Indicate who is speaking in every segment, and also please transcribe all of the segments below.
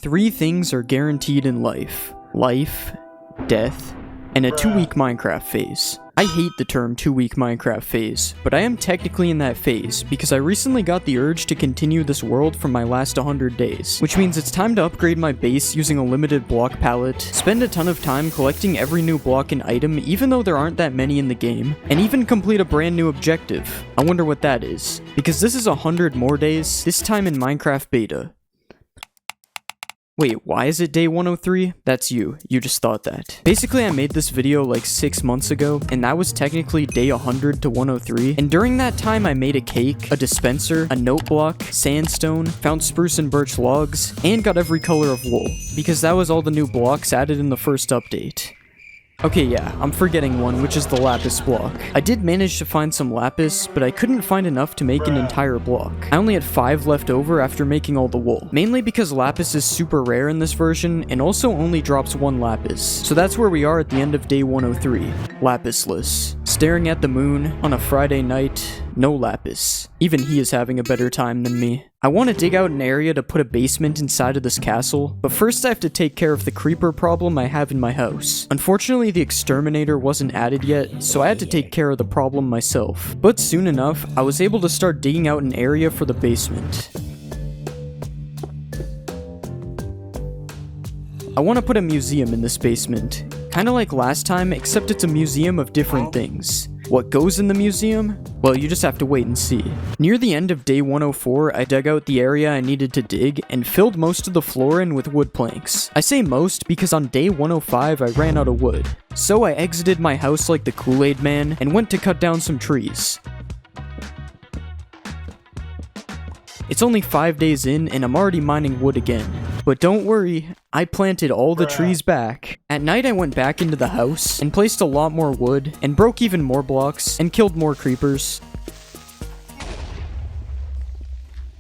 Speaker 1: 3 things are guaranteed in life: life, death, and a 2-week Minecraft phase. I hate the term 2-week Minecraft phase, but I am technically in that phase because I recently got the urge to continue this world for my last 100 days, which means it's time to upgrade my base using a limited block palette, spend a ton of time collecting every new block and item even though there aren't that many in the game, and even complete a brand new objective. I wonder what that is, because this is 100 more days, this time in Minecraft beta. Wait, why is it day 103? That's you just thought that. Basically, I made this video like 6 months ago, and that was technically day 100 to 103, and during that time I made a cake, a dispenser, a note block, sandstone, found spruce and birch logs, and got every color of wool, because that was all the new blocks added in the first update. Okay, yeah, I'm forgetting one, which is the lapis block. I did manage to find some lapis, but I couldn't find enough to make an entire block. I only had 5 left over after making all the wool, mainly because lapis is super rare in this version, and also only drops 1 lapis. So that's where we are at the end of day 103, lapisless. Staring at the moon on a Friday night, no lapis. Even he is having a better time than me. I want to dig out an area to put a basement inside of this castle, but first I have to take care of the creeper problem I have in my house. Unfortunately, the exterminator wasn't added yet, so I had to take care of the problem myself. But soon enough, I was able to start digging out an area for the basement. I want to put a museum in this basement. Kinda like last time, except it's a museum of different things. What goes in the museum? Well, you just have to wait and see. Near the end of day 104, I dug out the area I needed to dig and filled most of the floor in with wood planks. I say most because on day 105 I ran out of wood. So I exited my house like the Kool-Aid Man and went to cut down some trees. It's only 5 days in and I'm already mining wood again. But don't worry, I planted all the trees back. At night I went back into the house and placed a lot more wood and broke even more blocks and killed more creepers.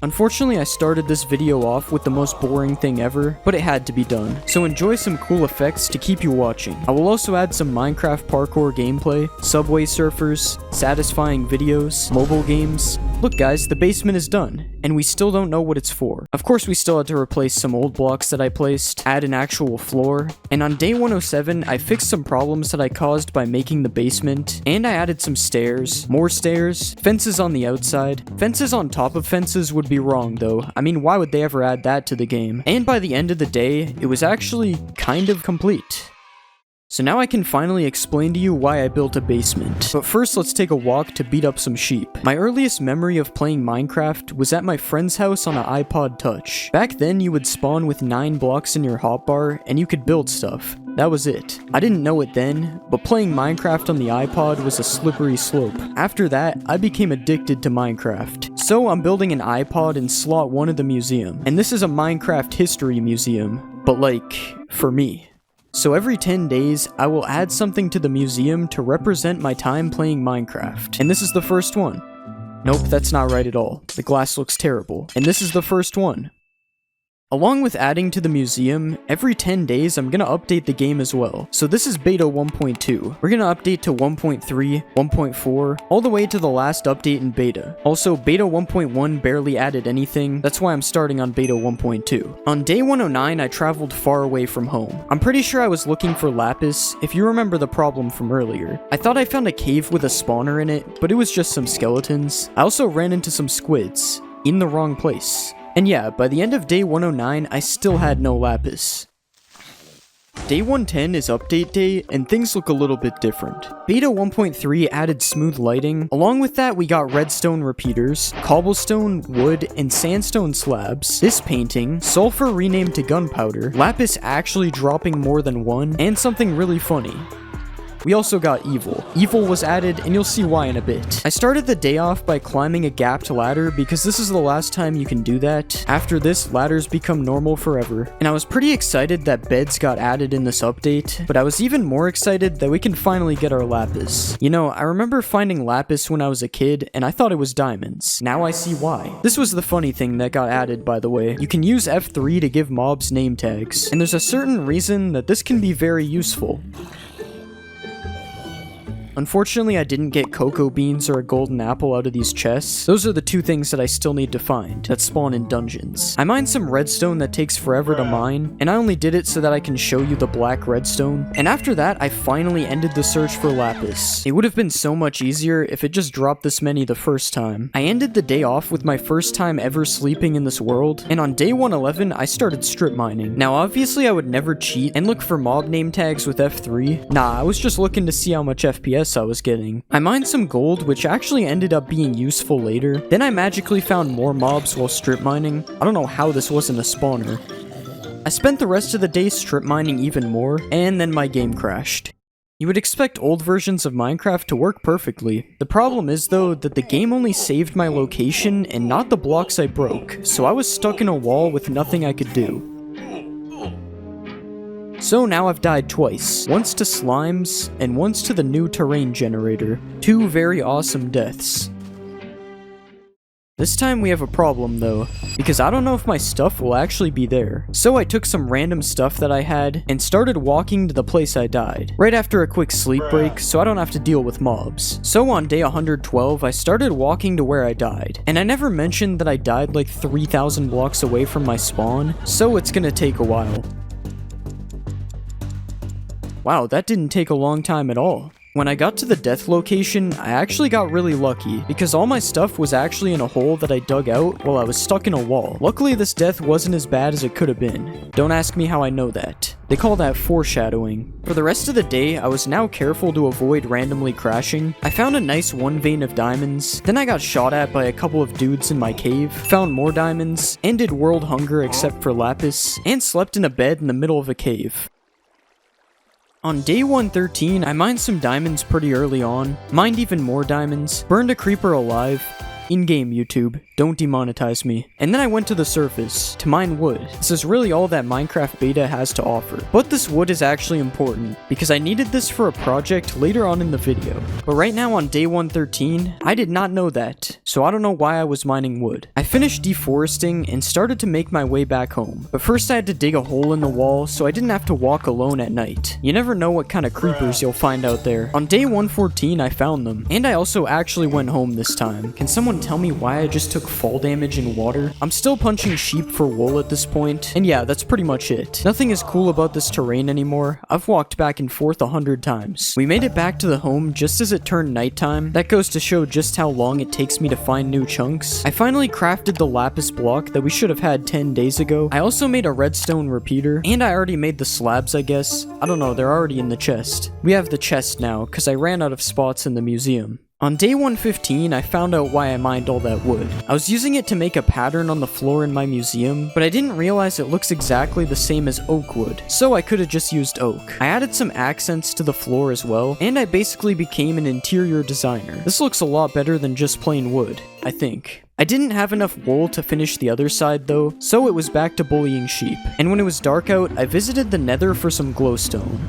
Speaker 1: Unfortunately, I started this video off with the most boring thing ever, but it had to be done. So enjoy some cool effects to keep you watching. I will also add some Minecraft parkour gameplay, Subway Surfers, satisfying videos, mobile games. Look guys, the basement is done, and we still don't know what it's for. Of course, we still had to replace some old blocks that I placed, add an actual floor, and on day 107, I fixed some problems that I caused by making the basement, and I added some stairs, more stairs, fences on the outside. Fences on top of fences would be wrong though. I mean, why would they ever add that to the game? And by the end of the day, it was actually kind of complete. So now I can finally explain to you why I built a basement. But first, let's take a walk to beat up some sheep. My earliest memory of playing Minecraft was at my friend's house on an iPod Touch. Back then, you would spawn with 9 blocks in your hotbar, and you could build stuff. That was it. I didn't know it then, but playing Minecraft on the iPod was a slippery slope. After that, I became addicted to Minecraft. So I'm building an iPod in slot 1 of the museum. And this is a Minecraft history museum, but like, for me. So every 10 days, I will add something to the museum to represent my time playing Minecraft. And this is the first one. Nope, that's not right at all. The glass looks terrible. And this is the first one. Along with adding to the museum, every 10 days I'm gonna update the game as well. So this is beta 1.2. We're gonna update to 1.3, 1.4, all the way to the last update in beta. Also, beta 1.1 barely added anything, that's why I'm starting on beta 1.2. On day 109, I traveled far away from home. I'm pretty sure I was looking for lapis, if you remember the problem from earlier. I thought I found a cave with a spawner in it, but it was just some skeletons. I also ran into some squids, in the wrong place. And yeah, by the end of day 109, I still had no lapis. Day 110 is update day, and things look a little bit different. Beta 1.3 added smooth lighting. Along with that, we got redstone repeaters, cobblestone, wood, and sandstone slabs, this painting, sulfur renamed to gunpowder, lapis actually dropping more than 1, and something really funny. We also got evil. Evil was added, and you'll see why in a bit. I started the day off by climbing a gapped ladder because this is the last time you can do that. After this, ladders become normal forever. And I was pretty excited that beds got added in this update, but I was even more excited that we can finally get our lapis. You know, I remember finding lapis when I was a kid, and I thought it was diamonds. Now I see why. This was the funny thing that got added, by the way. You can use F3 to give mobs name tags, and there's a certain reason that this can be very useful. Unfortunately, I didn't get cocoa beans or a golden apple out of these chests. Those are the two things that I still need to find that spawn in dungeons. I mined some redstone that takes forever to mine, and I only did it so that I can show you the black redstone. And after that, I finally ended the search for lapis. It would have been so much easier if it just dropped this many the first time. I ended the day off with my first time ever sleeping in this world, and on day 111, I started strip mining. Now, obviously, I would never cheat and look for mob name tags with F3. Nah, I was just looking to see how much FPS I was getting. I mined some gold, which actually ended up being useful later. Then I magically found more mobs while strip mining. I don't know how this wasn't a spawner. I spent the rest of the day strip mining even more, and then my game crashed. You would expect old versions of Minecraft to work perfectly. The problem is though that the game only saved my location and not the blocks I broke, so I was stuck in a wall with nothing I could do. So now I've died twice, once to slimes and once to the new terrain generator. Two very awesome deaths. This time we have a problem though, because I don't know if my stuff will actually be there. So I took some random stuff that I had and started walking to the place I died, right after a quick sleep break so I don't have to deal with mobs. So on day 112, I started walking to where I died, and I never mentioned that I died like 3,000 blocks away from my spawn, so it's gonna take a while. Wow, that didn't take a long time at all. When I got to the death location, I actually got really lucky, because all my stuff was actually in a hole that I dug out while I was stuck in a wall. Luckily, this death wasn't as bad as it could have been. Don't ask me how I know that. They call that foreshadowing. For the rest of the day, I was now careful to avoid randomly crashing. I found a nice one vein of diamonds, then I got shot at by a couple of dudes in my cave, found more diamonds, ended world hunger except for lapis, and slept in a bed in the middle of a cave. On day 113, I mined some diamonds pretty early on, mined even more diamonds, burned a creeper alive. In-game YouTube, don't demonetize me. And then I went to the surface, to mine wood. This is really all that Minecraft Beta has to offer. But this wood is actually important, because I needed this for a project later on in the video. But right now on day 113, I did not know that, so I don't know why I was mining wood. I finished deforesting and started to make my way back home. But first I had to dig a hole in the wall so I didn't have to walk alone at night. You never know what kind of creepers you'll find out there. On day 114, I found them, and I also actually went home this time. Can someone tell me why I just took fall damage in water? I'm still punching sheep for wool at this point, and yeah, that's pretty much it. Nothing is cool about this terrain anymore. I've walked back and forth 100 times. We made it back to the home just as it turned nighttime. That goes to show just how long it takes me to find new chunks. I finally crafted the lapis block that we should have had 10 days ago. I also made a redstone repeater, and I already made the slabs, I guess. I don't know, they're already in the chest. We have the chest now, because I ran out of spots in the museum. On day 115, I found out why I mined all that wood. I was using it to make a pattern on the floor in my museum, but I didn't realize it looks exactly the same as oak wood, so I could have just used oak. I added some accents to the floor as well, and I basically became an interior designer. This looks a lot better than just plain wood, I think. I didn't have enough wool to finish the other side though, so it was back to bullying sheep. And when it was dark out, I visited the nether for some glowstone.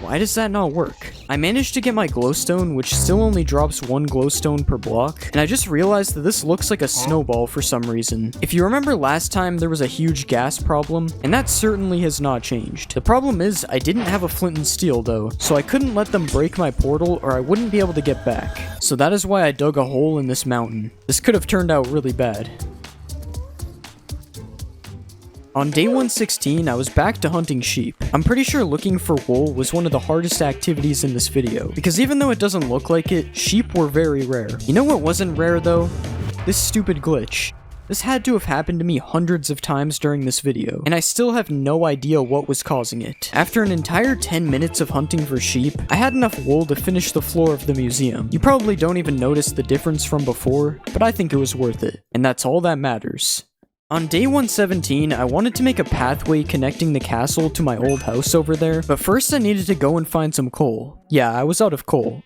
Speaker 1: Why does that not work? I managed to get my glowstone, which still only drops one glowstone per block, and I just realized that this looks like a snowball for some reason. If you remember last time, there was a huge gas problem, and that certainly has not changed. The problem is, I didn't have a flint and steel though, so I couldn't let them break my portal or I wouldn't be able to get back. So that is why I dug a hole in this mountain. This could have turned out really bad. On day 116, I was back to hunting sheep. I'm pretty sure looking for wool was one of the hardest activities in this video, because even though it doesn't look like it, sheep were very rare. You know what wasn't rare though? This stupid glitch. This had to have happened to me hundreds of times during this video, and I still have no idea what was causing it. After an entire 10 minutes of hunting for sheep, I had enough wool to finish the floor of the museum. You probably don't even notice the difference from before, but I think it was worth it, and that's all that matters. On day 117, I wanted to make a pathway connecting the castle to my old house over there, but first I needed to go and find some coal. Yeah, I was out of coal.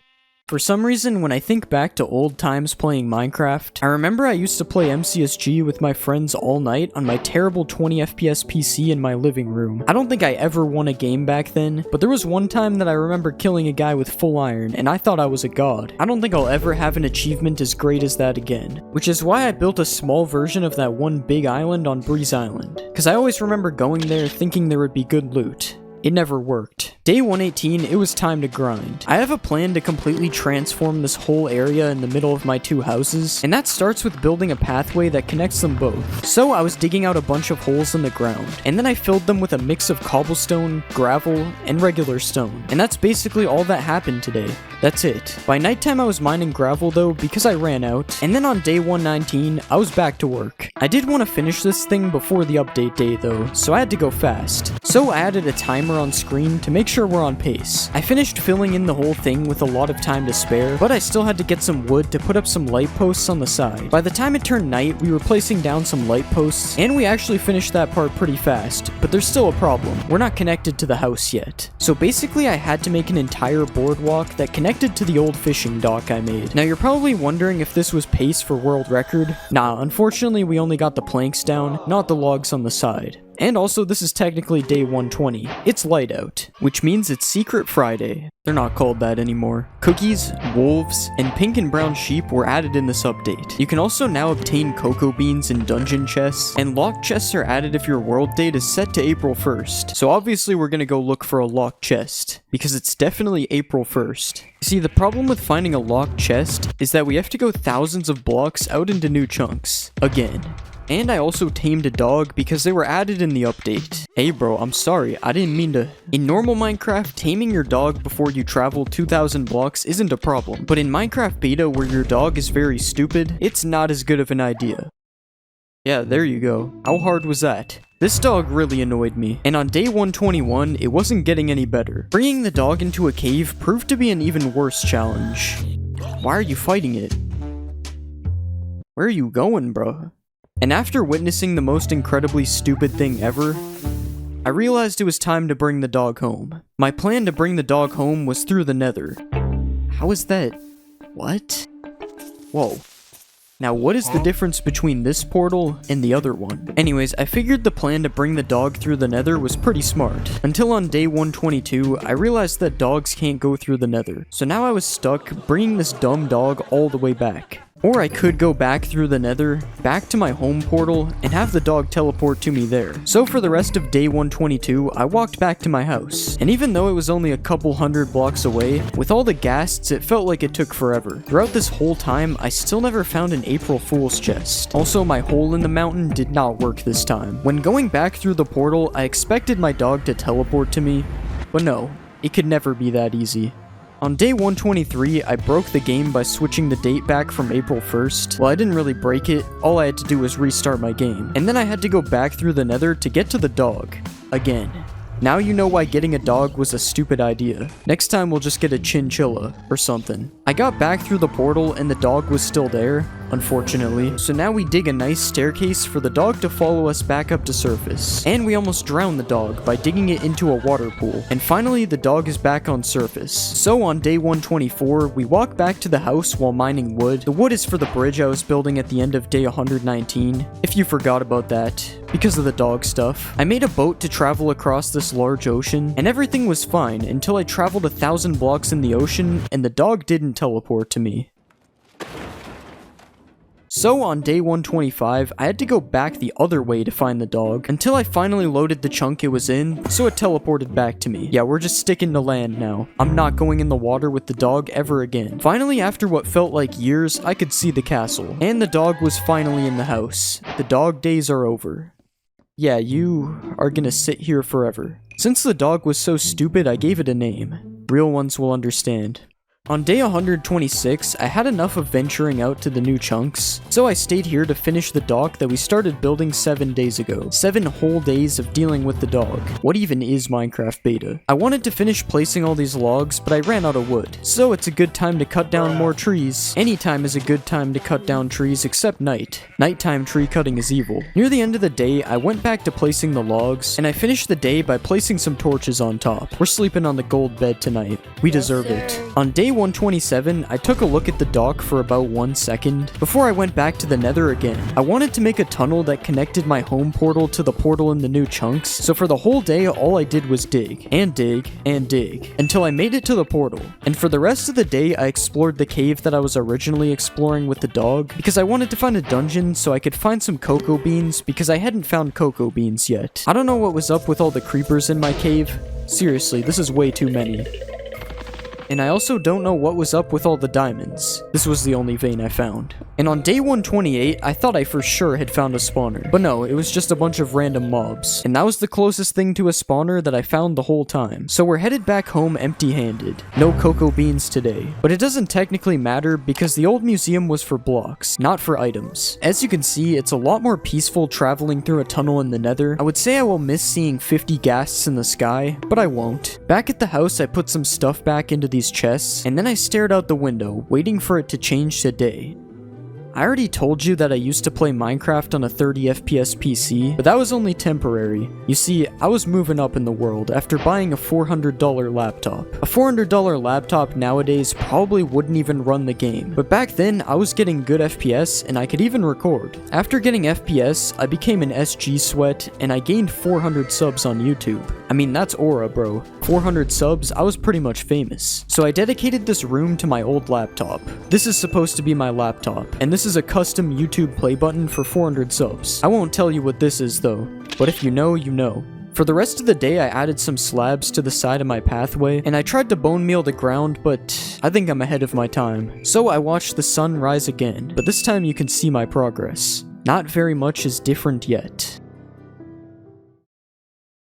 Speaker 1: For some reason, when I think back to old times playing Minecraft, I remember I used to play MCSG with my friends all night on my terrible 20 FPS PC in my living room. I don't think I ever won a game back then, but there was one time that I remember killing a guy with full iron, and I thought I was a god. I don't think I'll ever have an achievement as great as that again, which is why I built a small version of that one big island on Breeze Island, because I always remember going there thinking there would be good loot. it never worked. Day 118, it was time to grind. I have a plan to completely transform this whole area in the middle of my two houses, and that starts with building a pathway that connects them both. So I was digging out a bunch of holes in the ground, and then I filled them with a mix of cobblestone, gravel, and regular stone. And that's basically all that happened today. That's it. By nighttime I was mining gravel though because I ran out, and then on day 119 I was back to work. I did want to finish this thing before the update day though, so I had to go fast. So I added a timer on screen to make sure we're on pace. I finished filling in the whole thing with a lot of time to spare, but I still had to get some wood to put up some light posts on the side. By the time it turned night, we were placing down some light posts, and we actually finished that part pretty fast, but there's still a problem. We're not connected to the house yet. So basically I had to make an entire boardwalk that connected to the old fishing dock I made. Now you're probably wondering if this was pace for world record. Nah, unfortunately we only got the planks down, not the logs on the side. And also, this is technically day 120. It's light out, which means it's Secret Friday. They're not called that anymore. Cookies, wolves, and pink and brown sheep were added in this update. You can also now obtain cocoa beans in dungeon chests, and locked chests are added if your world date is set to April 1st. So obviously we're gonna go look for a locked chest, because it's definitely April 1st. See, the problem with finding a locked chest is that we have to go thousands of blocks out into new chunks. Again. And I also tamed a dog because they were added in the update. Hey bro, I'm sorry, I didn't mean to. In normal Minecraft, taming your dog before you travel 2,000 blocks isn't a problem. But in Minecraft Beta, where your dog is very stupid, it's not as good of an idea. Yeah, there you go. How hard was that? This dog really annoyed me, and on day 121, it wasn't getting any better. Bringing the dog into a cave proved to be an even worse challenge. Why are you fighting it? Where are you going, bro? And after witnessing the most incredibly stupid thing ever, I realized it was time to bring the dog home. My plan to bring the dog home was through the nether. How is that? What? Whoa. Now what is the difference between this portal and the other one? Anyways, I figured the plan to bring the dog through the nether was pretty smart. Until on day 122, I realized that dogs can't go through the nether. So now I was stuck bringing this dumb dog all the way back. Or I could go back through the nether, back to my home portal, and have the dog teleport to me there. So for the rest of day 122, I walked back to my house. And even though it was only a couple hundred blocks away, with all the ghasts, it felt like it took forever. Throughout this whole time, I still never found an April Fool's chest. Also, my hole in the mountain did not work this time. When going back through the portal, I expected my dog to teleport to me, but no, it could never be that easy. On day 123, I broke the game by switching the date back from April 1st. Well, I didn't really break it, all I had to do was restart my game. And then I had to go back through the nether to get to the dog. Again. Now you know why getting a dog was a stupid idea. Next time we'll just get a chinchilla or something. I got back through the portal and the dog was still there, unfortunately. So now we dig a nice staircase for the dog to follow us back up to surface. And we almost drowned the dog by digging it into a water pool. And finally the dog is back on surface. So on day 124, we walk back to the house while mining wood. The wood is for the bridge I was building at the end of day 119, if you forgot about that, because of the dog stuff. I made a boat to travel across this large ocean, and everything was fine until I traveled 1,000 blocks in the ocean and the dog didn't teleport to me. So on day 125, I had to go back the other way to find the dog, until I finally loaded the chunk it was in, so it teleported back to me. Yeah, we're just sticking to land now. I'm not going in the water with the dog ever again. Finally, after what felt like years, I could see the castle, and the dog was finally in the house. The dog days are over. Yeah, you are gonna sit here forever. Since the dog was so stupid, I gave it a name. Real ones will understand. On day 126, I had enough of venturing out to the new chunks, so I stayed here to finish the dock that we started building 7 days ago. 7 whole days of dealing with the dog. What even is Minecraft Beta? I wanted to finish placing all these logs, but I ran out of wood. So it's a good time to cut down more trees. Anytime is a good time to cut down trees except night. Nighttime tree cutting is evil. Near the end of the day, I went back to placing the logs, and I finished the day by placing some torches on top. We're sleeping on the gold bed tonight. We deserve it. On day 127, I took a look at the dock for about 1 second before I went back to the nether again. I wanted to make a tunnel that connected my home portal to the portal in the new chunks, so for the whole day all I did was dig, and dig, and dig, until I made it to the portal. And for the rest of the day I explored the cave that I was originally exploring with the dog, because I wanted to find a dungeon so I could find some cocoa beans, because I hadn't found cocoa beans yet. I don't know what was up with all the creepers in my cave, Seriously, this is way too many. And I also don't know what was up with all the diamonds. This was the only vein I found. And on day 128, I thought I for sure had found a spawner. But no, it was just a bunch of random mobs. And that was the closest thing to a spawner that I found the whole time. So we're headed back home empty-handed. No cocoa beans today. But it doesn't technically matter because the old museum was for blocks, not for items. As you can see, it's a lot more peaceful traveling through a tunnel in the nether. I would say I will miss seeing 50 ghasts in the sky, but I won't. Back at the house, I put some stuff back into these chests, and then I stared out the window, waiting for it to change to day. I already told you that I used to play Minecraft on a 30 FPS PC, but that was only temporary. You see, I was moving up in the world after buying a $400 laptop. A $400 laptop nowadays probably wouldn't even run the game, but back then I was getting good FPS and I could even record. After getting FPS, I became an SG sweat and I gained 400 subs on YouTube. I mean, that's aura, bro. 400 subs, I was pretty much famous. So I dedicated this room to my old laptop. This is supposed to be my laptop, and this is a custom YouTube play button for 400 subs. I won't tell you what this is though, but if you know, you know. For the rest of the day, I added some slabs to the side of my pathway, and I tried to bone meal the ground, but I think I'm ahead of my time. So I watched the sun rise again, but this time you can see my progress. Not very much is different yet.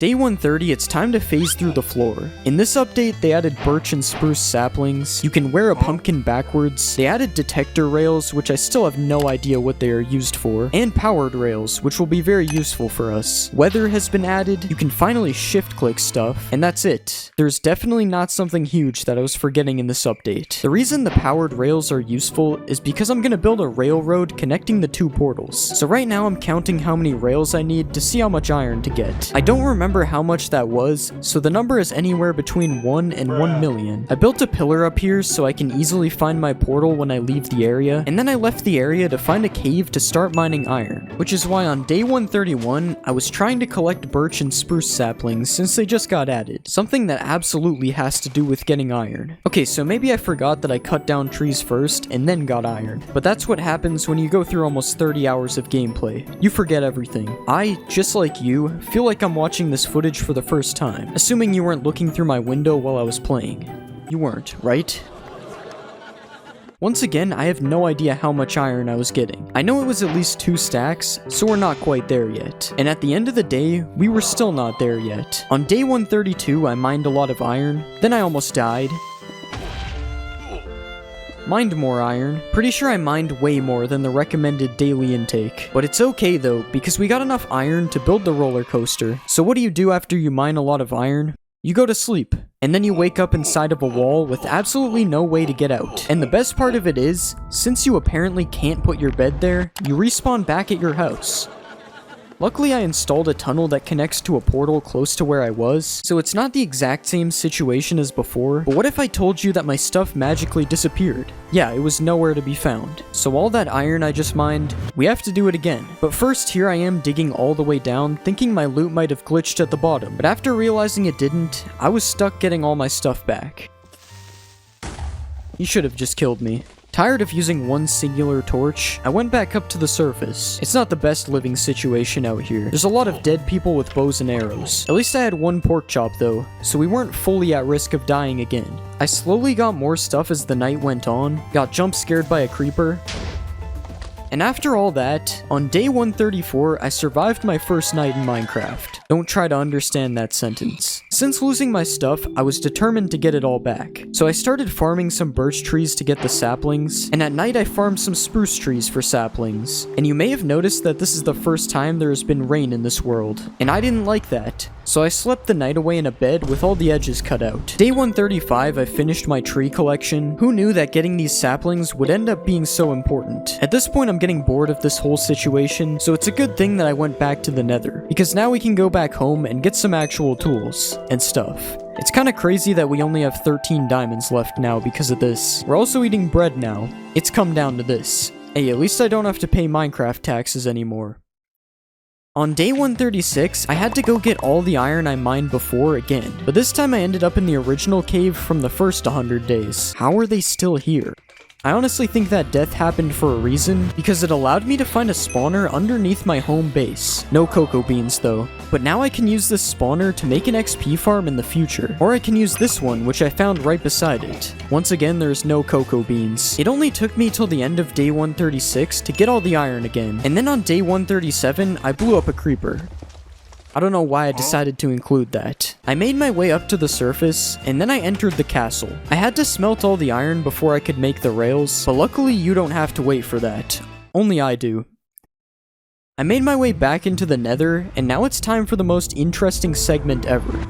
Speaker 1: Day 130, it's time to phase through the floor. In this update, they added birch and spruce saplings. You can wear a pumpkin backwards. They added detector rails, which I still have no idea what they are used for, and powered rails, which will be very useful for us. Weather has been added. You can finally shift-click stuff, and that's it. There's definitely not something huge that I was forgetting in this update. The reason the powered rails are useful is because I'm gonna build a railroad connecting the two portals. So right now I'm counting how many rails I need to see how much iron to get. I don't remember how much that was, so the number is anywhere between 1 and 1 million. I built a pillar up here so I can easily find my portal when I leave the area, and then I left the area to find a cave to start mining iron, which is why on day 131, I was trying to collect birch and spruce saplings since they just got added, something that absolutely has to do with getting iron. Okay, so maybe I forgot that I cut down trees first and then got iron, but that's what happens when you go through almost 30 hours of gameplay. You forget everything. I, just like you, feel like I'm watching this footage for the first time, assuming you weren't looking through my window while I was playing. You weren't, right? Once again, I have no idea how much iron I was getting. I know it was at least 2 stacks, so we're not quite there yet. And at the end of the day, we were still not there yet. On day 132, I mined a lot of iron, then I almost died. Mined more iron. Pretty sure I mined way more than the recommended daily intake. But it's okay though, because we got enough iron to build the roller coaster. So what do you do after you mine a lot of iron? You go to sleep, and then you wake up inside of a wall with absolutely no way to get out. And the best part of it is, since you apparently can't put your bed there, you respawn back at your house. Luckily, I installed a tunnel that connects to a portal close to where I was, so it's not the exact same situation as before, but what if I told you that my stuff magically disappeared? Yeah, it was nowhere to be found. So all that iron I just mined, we have to do it again. But first, here I am digging all the way down, thinking my loot might have glitched at the bottom, but after realizing it didn't, I was stuck getting all my stuff back. You should have just killed me. Tired of using one singular torch, I went back up to the surface. It's not the best living situation out here. There's a lot of dead people with bows and arrows. At least I had one pork chop though, so we weren't fully at risk of dying again. I slowly got more stuff as the night went on, got jump scared by a creeper, and after all that, on day 134, I survived my first night in Minecraft. Don't try to understand that sentence. Since losing my stuff, I was determined to get it all back. So I started farming some birch trees to get the saplings, and at night I farmed some spruce trees for saplings. And you may have noticed that this is the first time there has been rain in this world, and I didn't like that. So I slept the night away in a bed with all the edges cut out. Day 135, I finished my tree collection. Who knew that getting these saplings would end up being so important? At this point, I'm getting bored of this whole situation, so it's a good thing that I went back to the nether, because now we can go back home and get some actual tools and stuff. It's kinda crazy that we only have 13 diamonds left now because of this. We're also eating bread now. It's come down to this. Hey, at least I don't have to pay Minecraft taxes anymore. On day 136, I had to go get all the iron I mined before again, but this time I ended up in the original cave from the first 100 days. How are they still here? I honestly think that death happened for a reason, because it allowed me to find a spawner underneath my home base. No cocoa beans though. But now I can use this spawner to make an XP farm in the future. Or I can use this one, which I found right beside it. Once again, there's no cocoa beans. It only took me till the end of day 136 to get all the iron again. And then on day 137, I blew up a creeper. I don't know why I decided to include that. I made my way up to the surface, and then I entered the castle. I had to smelt all the iron before I could make the rails, but luckily you don't have to wait for that. Only I do. I made my way back into the nether, and now it's time for the most interesting segment ever.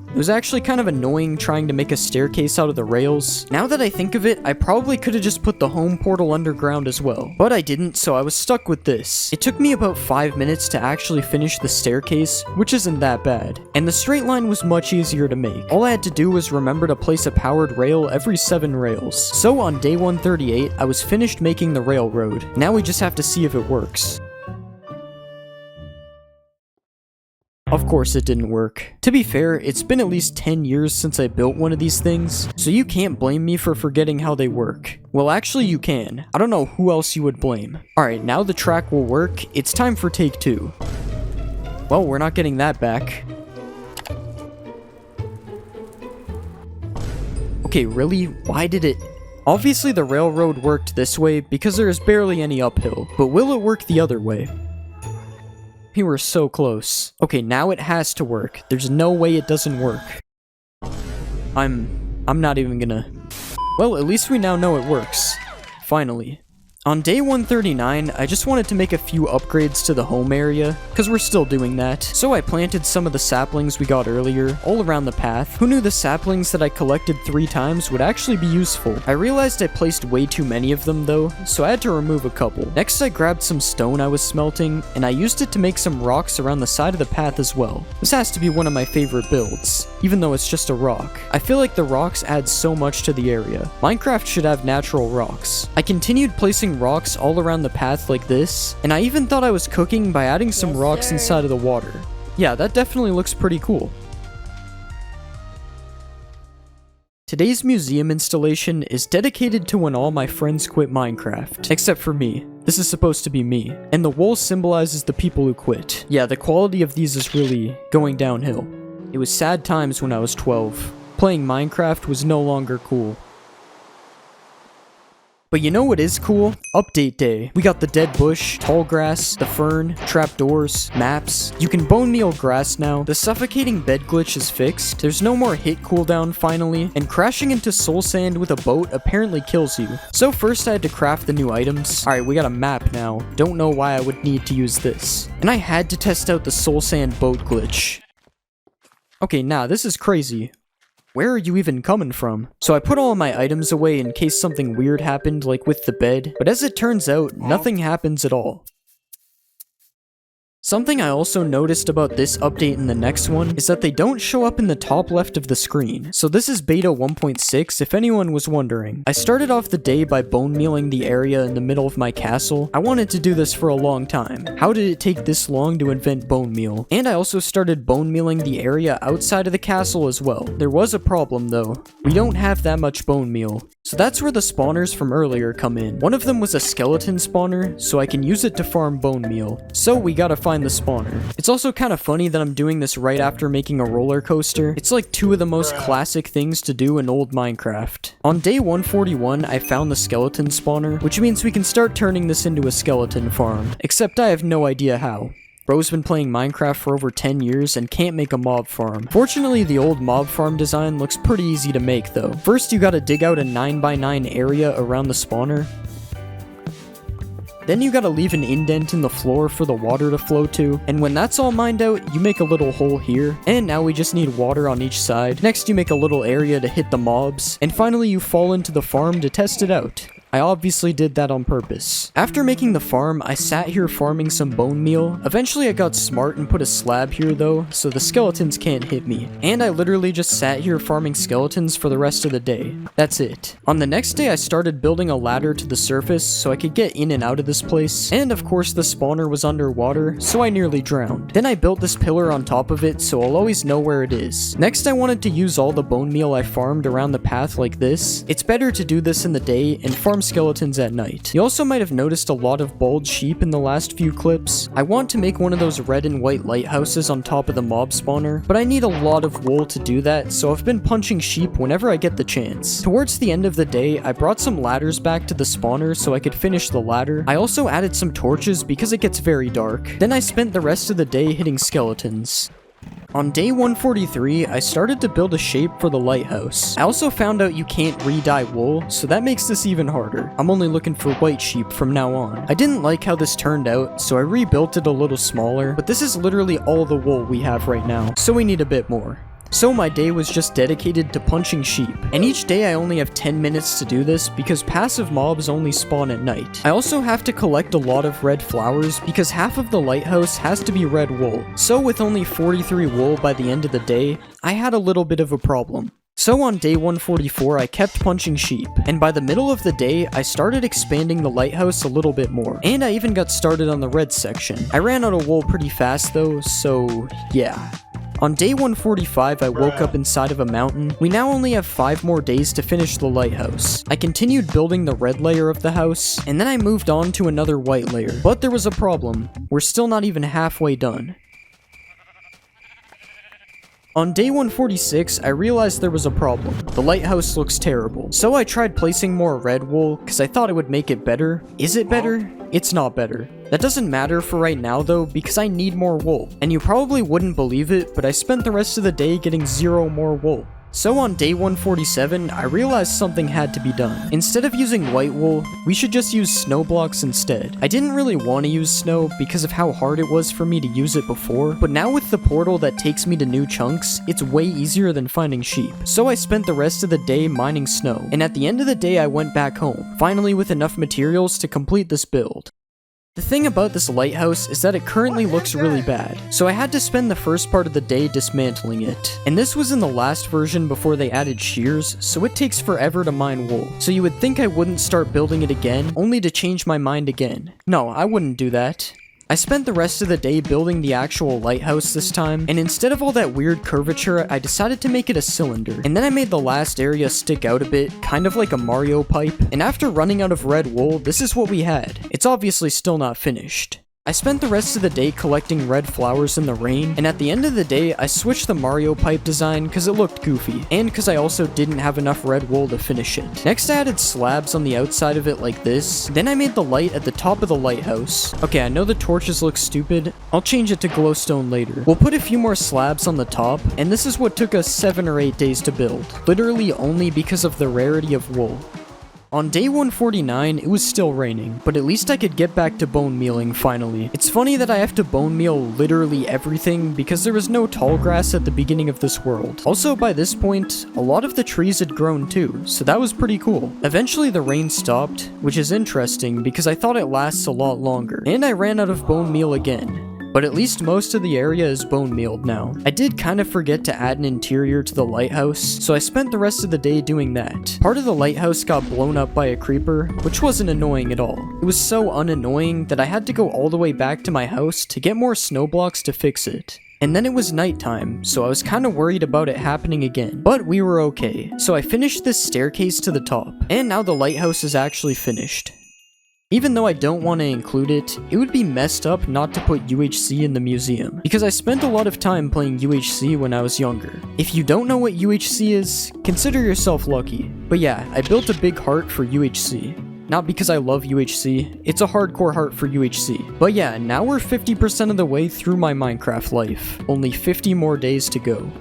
Speaker 1: It was actually kind of annoying trying to make a staircase out of the rails. Now that I think of it, I probably could have just put the home portal underground as well. But I didn't, so I was stuck with this. It took me about 5 minutes to actually finish the staircase, which isn't that bad. And the straight line was much easier to make. All I had to do was remember to place a powered rail every 7 rails. So on day 138, I was finished making the railroad. Now we just have to see if it works. Of course it didn't work. To be fair, it's been at least 10 years since I built one of these things, so you can't blame me for forgetting how they work. Well, actually you can. I don't know who else you would blame. Alright, now the track will work. It's time for take 2. Well, we're not getting that back. Okay, really? Why did it... Obviously the railroad worked this way because there is barely any uphill, but will it work the other way? We were so close. Okay, now it has to work. There's no way it doesn't work. I'm not even gonna... Well, at least we now know it works. Finally. On day 139, I just wanted to make a few upgrades to the home area, because we're still doing that. So I planted some of the saplings we got earlier, all around the path. Who knew the saplings that I collected 3 times would actually be useful? I realized I placed way too many of them though, so I had to remove a couple. Next I grabbed some stone I was smelting, and I used it to make some rocks around the side of the path as well. This has to be one of my favorite builds, even though it's just a rock. I feel like the rocks add so much to the area. Minecraft should have natural rocks. I continued placing rocks all around the path like this, and I even thought I was cooking by adding some rocks inside of the water. Yeah, that definitely looks pretty cool. Today's museum installation is dedicated to when all my friends quit Minecraft, except for me. This is supposed to be me, and the wool symbolizes the people who quit. Yeah, the quality of these is really going downhill. It was sad times when I was 12. Playing Minecraft was no longer cool. But you know what is cool? Update day. We got the dead bush, tall grass, the fern, trapdoors, maps. You can bone meal grass now. The suffocating bed glitch is fixed. There's no more hit cooldown finally. And crashing into soul sand with a boat apparently kills you. So first I had to craft the new items. Alright, we got a map now. Don't know why I would need to use this. And I had to test out the soul sand boat glitch. Okay, nah, this is crazy. Where are you even coming from? So I put all my items away in case something weird happened, like with the bed, but as it turns out, nothing happens at all. Something I also noticed about this update and the next one is that they don't show up in the top left of the screen. So this is beta 1.6 if anyone was wondering. I started off the day by bone mealing the area in the middle of my castle. I wanted to do this for a long time. How did it take this long to invent bone meal? And I also started bone mealing the area outside of the castle as well. There was a problem though. We don't have that much bone meal. So that's where the spawners from earlier come in. One of them was a skeleton spawner, so I can use it to farm bone meal. So we gotta find the spawner. It's also kind of funny that I'm doing this right after making a roller coaster. It's like 2 of the most classic things to do in old Minecraft. On day 141, I found the skeleton spawner, which means we can start turning this into a skeleton farm. Except I have no idea how. Bro's been playing Minecraft for over 10 years and can't make a mob farm. Fortunately, the old mob farm design looks pretty easy to make though. First, you gotta dig out a 9x9 area around the spawner. Then you gotta leave an indent in the floor for the water to flow to. And when that's all mined out, you make a little hole here. And now we just need water on each side. Next, you make a little area to hit the mobs. And finally, you fall into the farm to test it out. I obviously did that on purpose. After making the farm, I sat here farming some bone meal. Eventually I got smart and put a slab here though, so the skeletons can't hit me. And I literally just sat here farming skeletons for the rest of the day. That's it. On the next day I started building a ladder to the surface so I could get in and out of this place. And of course the spawner was underwater, so I nearly drowned. Then I built this pillar on top of it so I'll always know where it is. Next I wanted to use all the bone meal I farmed around the path like this. It's better to do this in the day and farm skeletons at night. You also might have noticed a lot of bald sheep in the last few clips. I want to make one of those red and white lighthouses on top of the mob spawner, but I need a lot of wool to do that, so I've been punching sheep whenever I get the chance. Towards the end of the day, I brought some ladders back to the spawner so I could finish the ladder. I also added some torches because it gets very dark. Then I spent the rest of the day hitting skeletons. On day 143, I started to build a shape for the lighthouse. I also found out you can't re-dye wool, so that makes this even harder. I'm only looking for white sheep from now on. I didn't like how this turned out, so I rebuilt it a little smaller, but this is literally all the wool we have right now, so we need a bit more. So my day was just dedicated to punching sheep, and each day I only have 10 minutes to do this because passive mobs only spawn at night. I also have to collect a lot of red flowers because half of the lighthouse has to be red wool. So with only 43 wool by the end of the day, I had a little bit of a problem. So on day 144 I kept punching sheep, and by the middle of the day I started expanding the lighthouse a little bit more, and I even got started on the red section. I ran out of wool pretty fast though, so yeah. On day 145, I woke up inside of a mountain. We now only have 5 more days to finish the lighthouse. I continued building the red layer of the house, and then I moved on to another white layer. But there was a problem. We're still not even halfway done. On day 146, I realized there was a problem. The lighthouse looks terrible. So I tried placing more red wool, because I thought it would make it better. Is it better? It's not better. That doesn't matter for right now though, because I need more wool. And you probably wouldn't believe it, but I spent the rest of the day getting 0 more wool. So on day 147, I realized something had to be done. Instead of using white wool, we should just use snow blocks instead. I didn't really want to use snow because of how hard it was for me to use it before, but now with the portal that takes me to new chunks, it's way easier than finding sheep. So I spent the rest of the day mining snow, and at the end of the day I went back home, finally with enough materials to complete this build. The thing about this lighthouse is that it currently looks really bad, so I had to spend the first part of the day dismantling it. And this was in the last version before they added shears, so it takes forever to mine wool. So you would think I wouldn't start building it again, only to change my mind again. No, I wouldn't do that. I spent the rest of the day building the actual lighthouse this time, and instead of all that weird curvature, I decided to make it a cylinder. And then I made the last area stick out a bit, kind of like a Mario pipe. And after running out of red wool, this is what we had. It's obviously still not finished. I spent the rest of the day collecting red flowers in the rain, and at the end of the day, I switched the Mario pipe design because it looked goofy, and because I also didn't have enough red wool to finish it. Next I added slabs on the outside of it like this, then I made the light at the top of the lighthouse. Okay, I know the torches look stupid, I'll change it to glowstone later. We'll put a few more slabs on the top, and this is what took us 7 or 8 days to build, literally only because of the rarity of wool. On day 149, it was still raining, but at least I could get back to bone mealing finally. It's funny that I have to bone meal literally everything because there was no tall grass at the beginning of this world. Also, by this point, a lot of the trees had grown too, so that was pretty cool. Eventually the rain stopped, which is interesting because I thought it lasts a lot longer, and I ran out of bone meal again. But at least most of the area is bone mealed now. I did kind of forget to add an interior to the lighthouse, so I spent the rest of the day doing that. Part of the lighthouse got blown up by a creeper, which wasn't annoying at all. It was so unannoying that I had to go all the way back to my house to get more snow blocks to fix it. And then it was nighttime, so I was kind of worried about it happening again. But we were okay. So I finished this staircase to the top, and now the lighthouse is actually finished. Even though I don't want to include it, it would be messed up not to put UHC in the museum, because I spent a lot of time playing UHC when I was younger. If you don't know what UHC is, consider yourself lucky. But yeah, I built a big heart for UHC. Not because I love UHC, it's a hardcore heart for UHC. But yeah, now we're 50% of the way through my Minecraft life. Only 50 more days to go.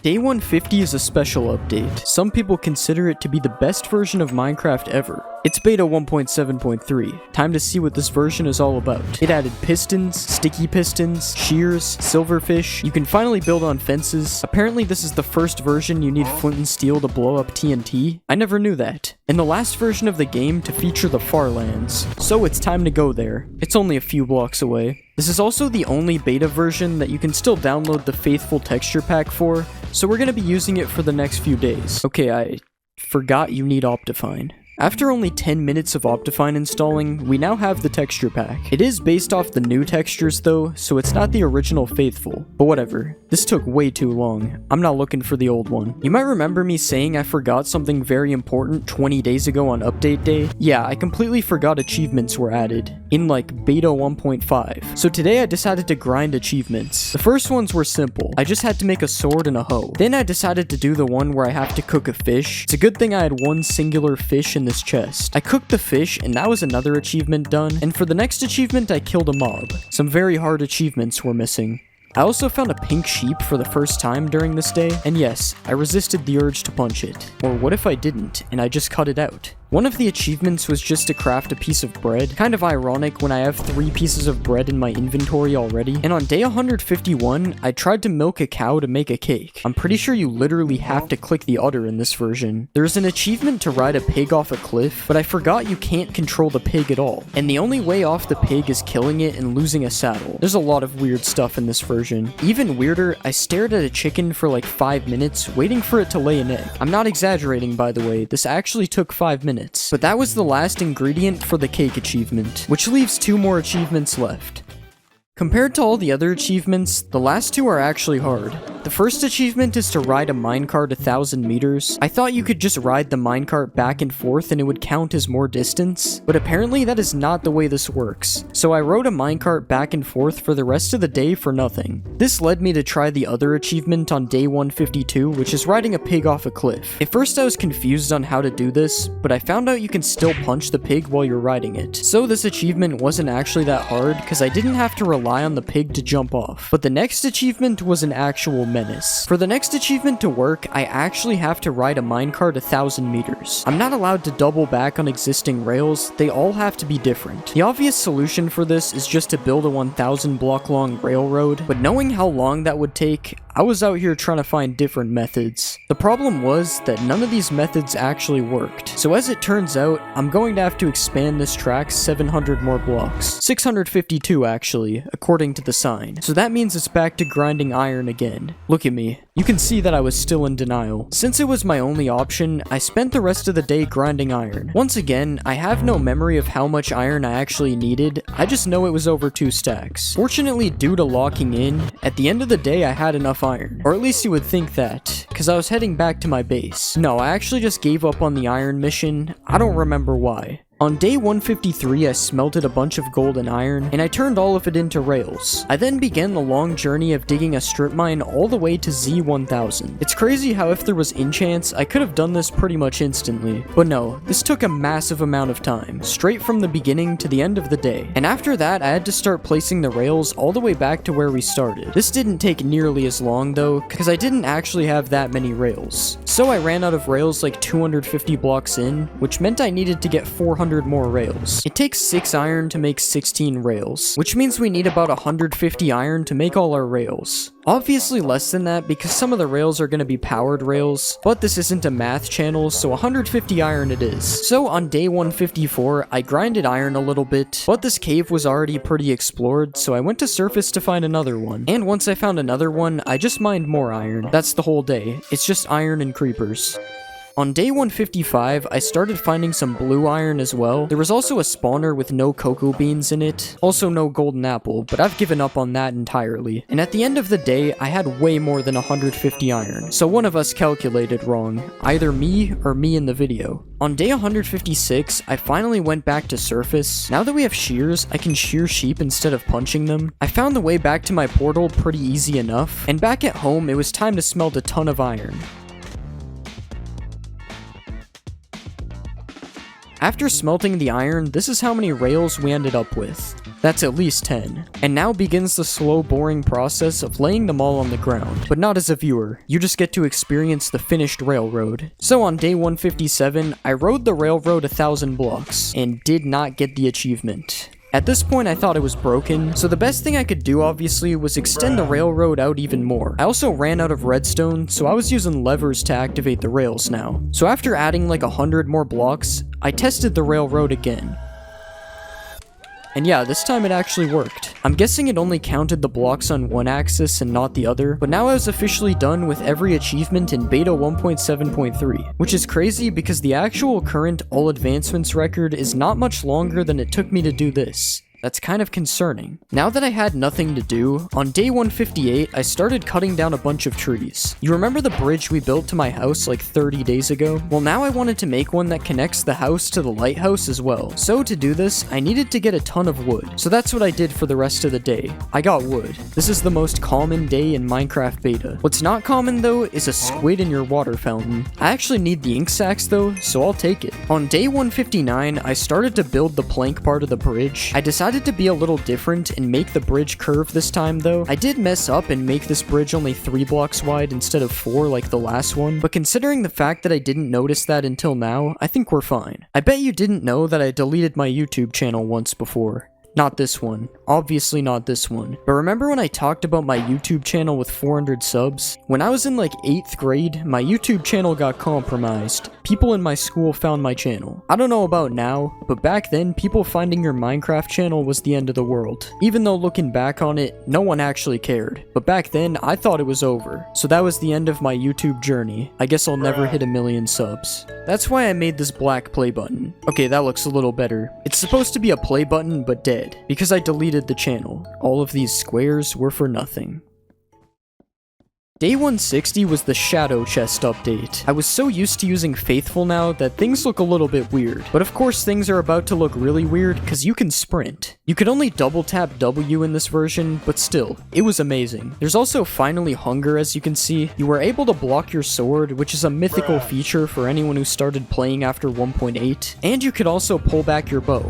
Speaker 1: Day 150 is a special update. Some people consider it to be the best version of Minecraft ever. It's beta 1.7.3. Time to see what this version is all about. It added pistons, sticky pistons, shears, silverfish. You can finally build on fences. Apparently this is the first version you need flint and steel to blow up TNT. I never knew that. And the last version of the game to feature the Farlands. So it's time to go there. It's only a few blocks away. This is also the only beta version that you can still download the Faithful texture pack for, so we're gonna be using it for the next few days. Okay, I forgot you need Optifine. After only 10 minutes of Optifine installing, we now have the texture pack. It is based off the new textures though, so it's not the original Faithful. But whatever, this took way too long. I'm not looking for the old one. You might remember me saying I forgot something very important 20 days ago on update day. Yeah, I completely forgot achievements were added, in like beta 1.5. So today I decided to grind achievements. The first ones were simple. I just had to make a sword and a hoe. Then I decided to do the one where I have to cook a fish. It's a good thing I had one singular fish in this chest. I cooked the fish and that was another achievement done, and for the next achievement I killed a mob. Some very hard achievements were missing. I also found a pink sheep for the first time during this day, and yes, I resisted the urge to punch it. Or what if I didn't, and I just cut it out? One of the achievements was just to craft a piece of bread. Kind of ironic when I have 3 pieces of bread in my inventory already. And on day 151, I tried to milk a cow to make a cake. I'm pretty sure you literally have to click the udder in this version. There's an achievement to ride a pig off a cliff, but I forgot you can't control the pig at all. And the only way off the pig is killing it and losing a saddle. There's a lot of weird stuff in this version. Even weirder, I stared at a chicken for like 5 minutes, waiting for it to lay an egg. I'm not exaggerating, by the way, this actually took 5 minutes. But that was the last ingredient for the cake achievement, which leaves 2 more achievements left. Compared to all the other achievements, the last 2 are actually hard. The first achievement is to ride a minecart 1,000 meters. I thought you could just ride the minecart back and forth and it would count as more distance, but apparently that is not the way this works. So I rode a minecart back and forth for the rest of the day for nothing. This led me to try the other achievement on day 152, which is riding a pig off a cliff. At first I was confused on how to do this, but I found out you can still punch the pig while you're riding it. So this achievement wasn't actually that hard, because I didn't have to rely on the pig to jump off. But the next achievement was an actual menace. For the next achievement to work, I actually have to ride a minecart 1,000 meters. I'm not allowed to double back on existing rails, they all have to be different. The obvious solution for this is just to build a 1,000 block long railroad, but knowing how long that would take, I was out here trying to find different methods. The problem was that none of these methods actually worked. So as it turns out, I'm going to have to expand this track 700 more blocks. 652 actually, according to the sign. So that means it's back to grinding iron again. Look at me. You can see that I was still in denial. Since it was my only option, I spent the rest of the day grinding iron. Once again, I have no memory of how much iron I actually needed, I just know it was over 2 stacks. Fortunately, due to locking in, at the end of the day I had enough iron. Or at least you would think that, because I was heading back to my base. No, I actually just gave up on the iron mission. I don't remember why. On day 153, I smelted a bunch of gold and iron, and I turned all of it into rails. I then began the long journey of digging a strip mine all the way to Z1000. It's crazy how if there was enchants, I could have done this pretty much instantly. But no, this took a massive amount of time, straight from the beginning to the end of the day. And after that, I had to start placing the rails all the way back to where we started. This didn't take nearly as long though, because I didn't actually have that many rails. So I ran out of rails like 250 blocks in, which meant I needed to get 400 more rails. It takes 6 iron to make 16 rails, which means we need about 150 iron to make all our rails. Obviously less than that because some of the rails are going to be powered rails, but this isn't a math channel, so 150 iron it is. So on day 154, I grinded iron a little bit, but this cave was already pretty explored, so I went to surface to find another one. And once I found another one, I just mined more iron. That's the whole day. It's just iron and creepers. On day 155, I started finding some blue iron as well. There was also a spawner with no cocoa beans in it, also no golden apple, but I've given up on that entirely. And at the end of the day, I had way more than 150 iron, so one of us calculated wrong, either me or me in the video. On day 156, I finally went back to surface. Now that we have shears, I can shear sheep instead of punching them. I found the way back to my portal pretty easy enough, and back at home, it was time to smelt a ton of iron. After smelting the iron, this is how many rails we ended up with. That's at least 10. And now begins the slow, boring process of laying them all on the ground. But not as a viewer, you just get to experience the finished railroad. So on day 157, I rode the railroad 1,000 blocks, and did not get the achievement. At this point, I thought it was broken, so the best thing I could do, obviously, was extend the railroad out even more. I also ran out of redstone, so I was using levers to activate the rails now. So after adding like 100 more blocks, I tested the railroad again. And yeah, this time it actually worked. I'm guessing it only counted the blocks on one axis and not the other, but now I was officially done with every achievement in beta 1.7.3, which is crazy because the actual current all advancements record is not much longer than it took me to do this. That's kind of concerning. Now that I had nothing to do, on day 158, I started cutting down a bunch of trees. You remember the bridge we built to my house like 30 days ago? Well, now I wanted to make one that connects the house to the lighthouse as well. So to do this, I needed to get a ton of wood. So that's what I did for the rest of the day. I got wood. This is the most common day in Minecraft beta. What's not common though is a squid in your water fountain. I actually need the ink sacs though, so I'll take it. On day 159, I started to build the plank part of the bridge. I decided to be a little different and make the bridge curve this time though. I did mess up and make this bridge only 3 blocks wide instead of 4 like the last one, but considering the fact that I didn't notice that until now, I think we're fine. I bet you didn't know that I deleted my YouTube channel once before. Not this one. Obviously not this one. But remember when I talked about my YouTube channel with 400 subs? When I was in like 8th grade, my YouTube channel got compromised. People in my school found my channel. I don't know about now, but back then, people finding your Minecraft channel was the end of the world. Even though looking back on it, no one actually cared. But back then, I thought it was over. So that was the end of my YouTube journey. I guess I'll never hit 1,000,000 subs. That's why I made this black play button. Okay, that looks a little better. It's supposed to be a play button, but dead. Because I deleted the channel. All of these squares were for nothing. Day 160 was the Shadow Chest update. I was so used to using Faithful now that things look a little bit weird. But of course things are about to look really weird because you can sprint. You could only double tap W in this version, but still, it was amazing. There's also finally hunger as you can see. You were able to block your sword, which is a mythical feature for anyone who started playing after 1.8. And you could also pull back your bow.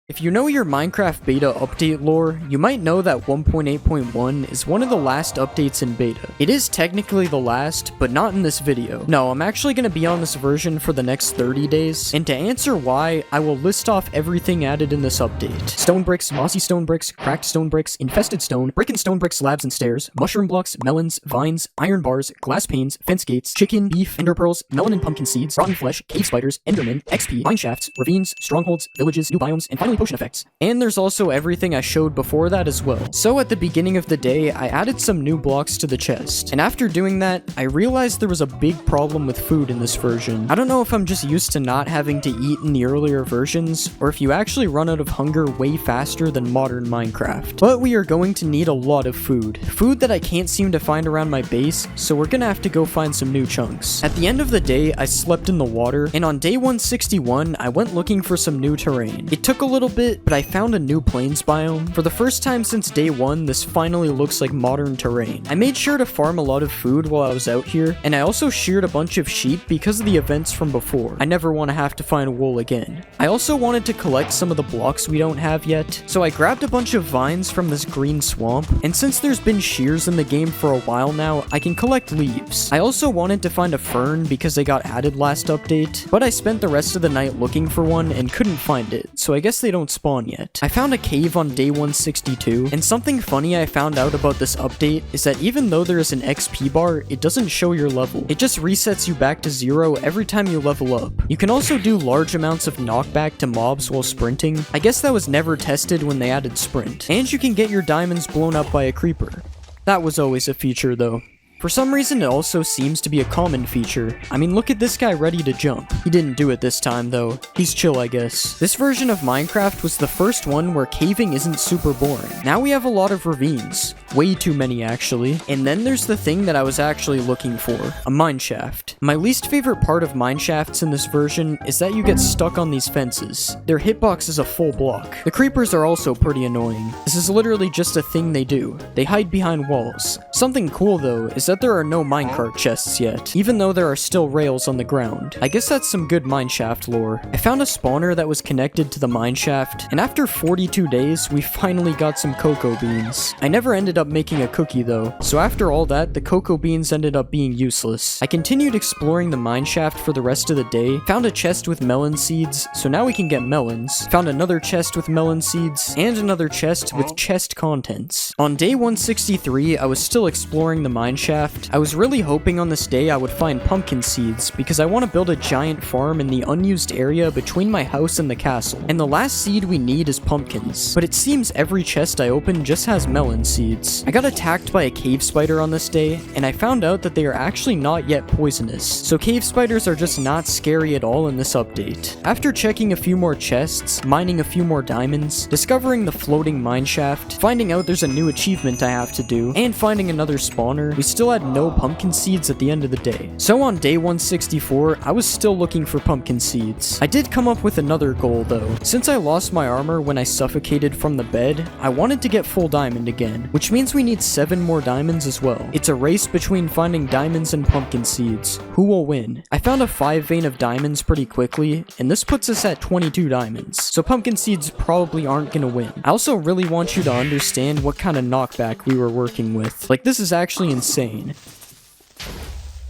Speaker 1: If you know your Minecraft beta update lore, you might know that 1.8.1 is one of the last updates in beta. It is technically the last, but not in this video. No, I'm actually going to be on this version for the next 30 days, and to answer why, I will list off everything added in this update. Stone bricks, mossy stone bricks, cracked stone bricks, infested stone, brick and stone brick slabs and stairs, mushroom blocks, melons, vines, iron bars, glass panes, fence gates, chicken, beef, ender pearls, melon and pumpkin seeds, rotten flesh, cave spiders, endermen, XP, mine shafts, ravines, strongholds, villages, new biomes, and finally potion effects. And there's also everything I showed before that as well. So at the beginning of the day, I added some new blocks to the chest. And after doing that, I realized there was a big problem with food in this version. I don't know if I'm just used to not having to eat in the earlier versions, or if you actually run out of hunger way faster than modern Minecraft. But we are going to need a lot of food. Food that I can't seem to find around my base, so we're gonna have to go find some new chunks. At the end of the day, I slept in the water, and on day 161, I went looking for some new terrain. It took a little bit, but I found a new plains biome. For the first time since day 1, this finally looks like modern terrain. I made sure to farm a lot of food while I was out here, and I also sheared a bunch of sheep because of the events from before. I never want to have to find wool again. I also wanted to collect some of the blocks we don't have yet, so I grabbed a bunch of vines from this green swamp, and since there's been shears in the game for a while now, I can collect leaves. I also wanted to find a fern because they got added last update, but I spent the rest of the night looking for one and couldn't find it, so I guess they don't spawn yet. I found a cave on day 162, and something funny I found out about this update is that even though there is an XP bar, it doesn't show your level. It just resets you back to 0 every time you level up. You can also do large amounts of knockback to mobs while sprinting. I guess that was never tested when they added sprint. And you can get your diamonds blown up by a creeper. That was always a feature though. For some reason, it also seems to be a common feature. I mean, look at this guy ready to jump. He didn't do it this time, though. He's chill, I guess. This version of Minecraft was the first one where caving isn't super boring. Now we have a lot of ravines. Way too many, actually. And then there's the thing that I was actually looking for. A mineshaft. My least favorite part of mineshafts in this version is that you get stuck on these fences. Their hitbox is a full block. The creepers are also pretty annoying. This is literally just a thing they do. They hide behind walls. Something cool though is that there are no minecart chests yet, even though there are still rails on the ground. I guess that's some good mineshaft lore. I found a spawner that was connected to the mineshaft, and after 42 days, we finally got some cocoa beans. I never ended up making a cookie though, so after all that, the cocoa beans ended up being useless. I continued exploring the mineshaft for the rest of the day, found a chest with melon seeds, so now we can get melons, found another chest with melon seeds, and another chest with chest contents. On day 163, I was still exploring the mineshaft. I was really hoping on this day I would find pumpkin seeds, because I want to build a giant farm in the unused area between my house and the castle, and the last seed we need is pumpkins. But it seems every chest I open just has melon seeds. I got attacked by a cave spider on this day, and I found out that they are actually not yet poisonous, so cave spiders are just not scary at all in this update. After checking a few more chests, mining a few more diamonds, discovering the floating mineshaft, finding out there's a new achievement I have to do, and finding another spawner, we still had no pumpkin seeds at the end of the day. So on day 164, I was still looking for pumpkin seeds. I did come up with another goal though. Since I lost my armor when I suffocated from the bed, I wanted to get full diamond again, which means we need 7 more diamonds as well. It's a race between finding diamonds and pumpkin seeds. Who will win? I found a 5 vein of diamonds pretty quickly, and this puts us at 22 diamonds, so pumpkin seeds probably aren't gonna win. I also really want you to understand what kind of knockback we were working with. Like, this is actually insane.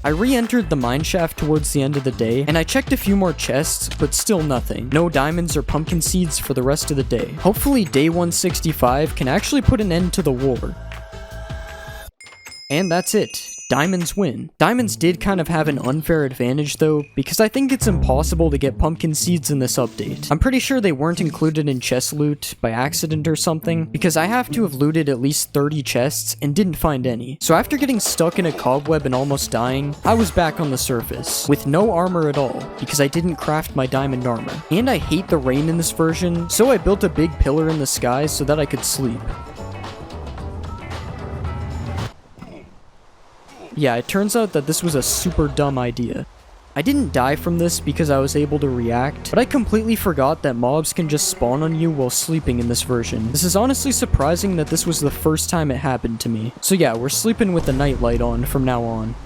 Speaker 1: I re-entered the mineshaft towards the end of the day, and I checked a few more chests, but still nothing. No diamonds or pumpkin seeds for the rest of the day. Hopefully day 165 can actually put an end to the war. And that's it. Diamonds win. Diamonds did kind of have an unfair advantage though, because I think it's impossible to get pumpkin seeds in this update. I'm pretty sure they weren't included in chest loot by accident or something, because I have to have looted at least 30 chests and didn't find any. So after getting stuck in a cobweb and almost dying, I was back on the surface, with no armor at all, because I didn't craft my diamond armor. And I hate the rain in this version, so I built a big pillar in the sky so that I could sleep. Yeah, it turns out that this was a super dumb idea. I didn't die from this because I was able to react, but I completely forgot that mobs can just spawn on you while sleeping in this version. This is honestly surprising that this was the first time it happened to me. So yeah, we're sleeping with the nightlight on from now on.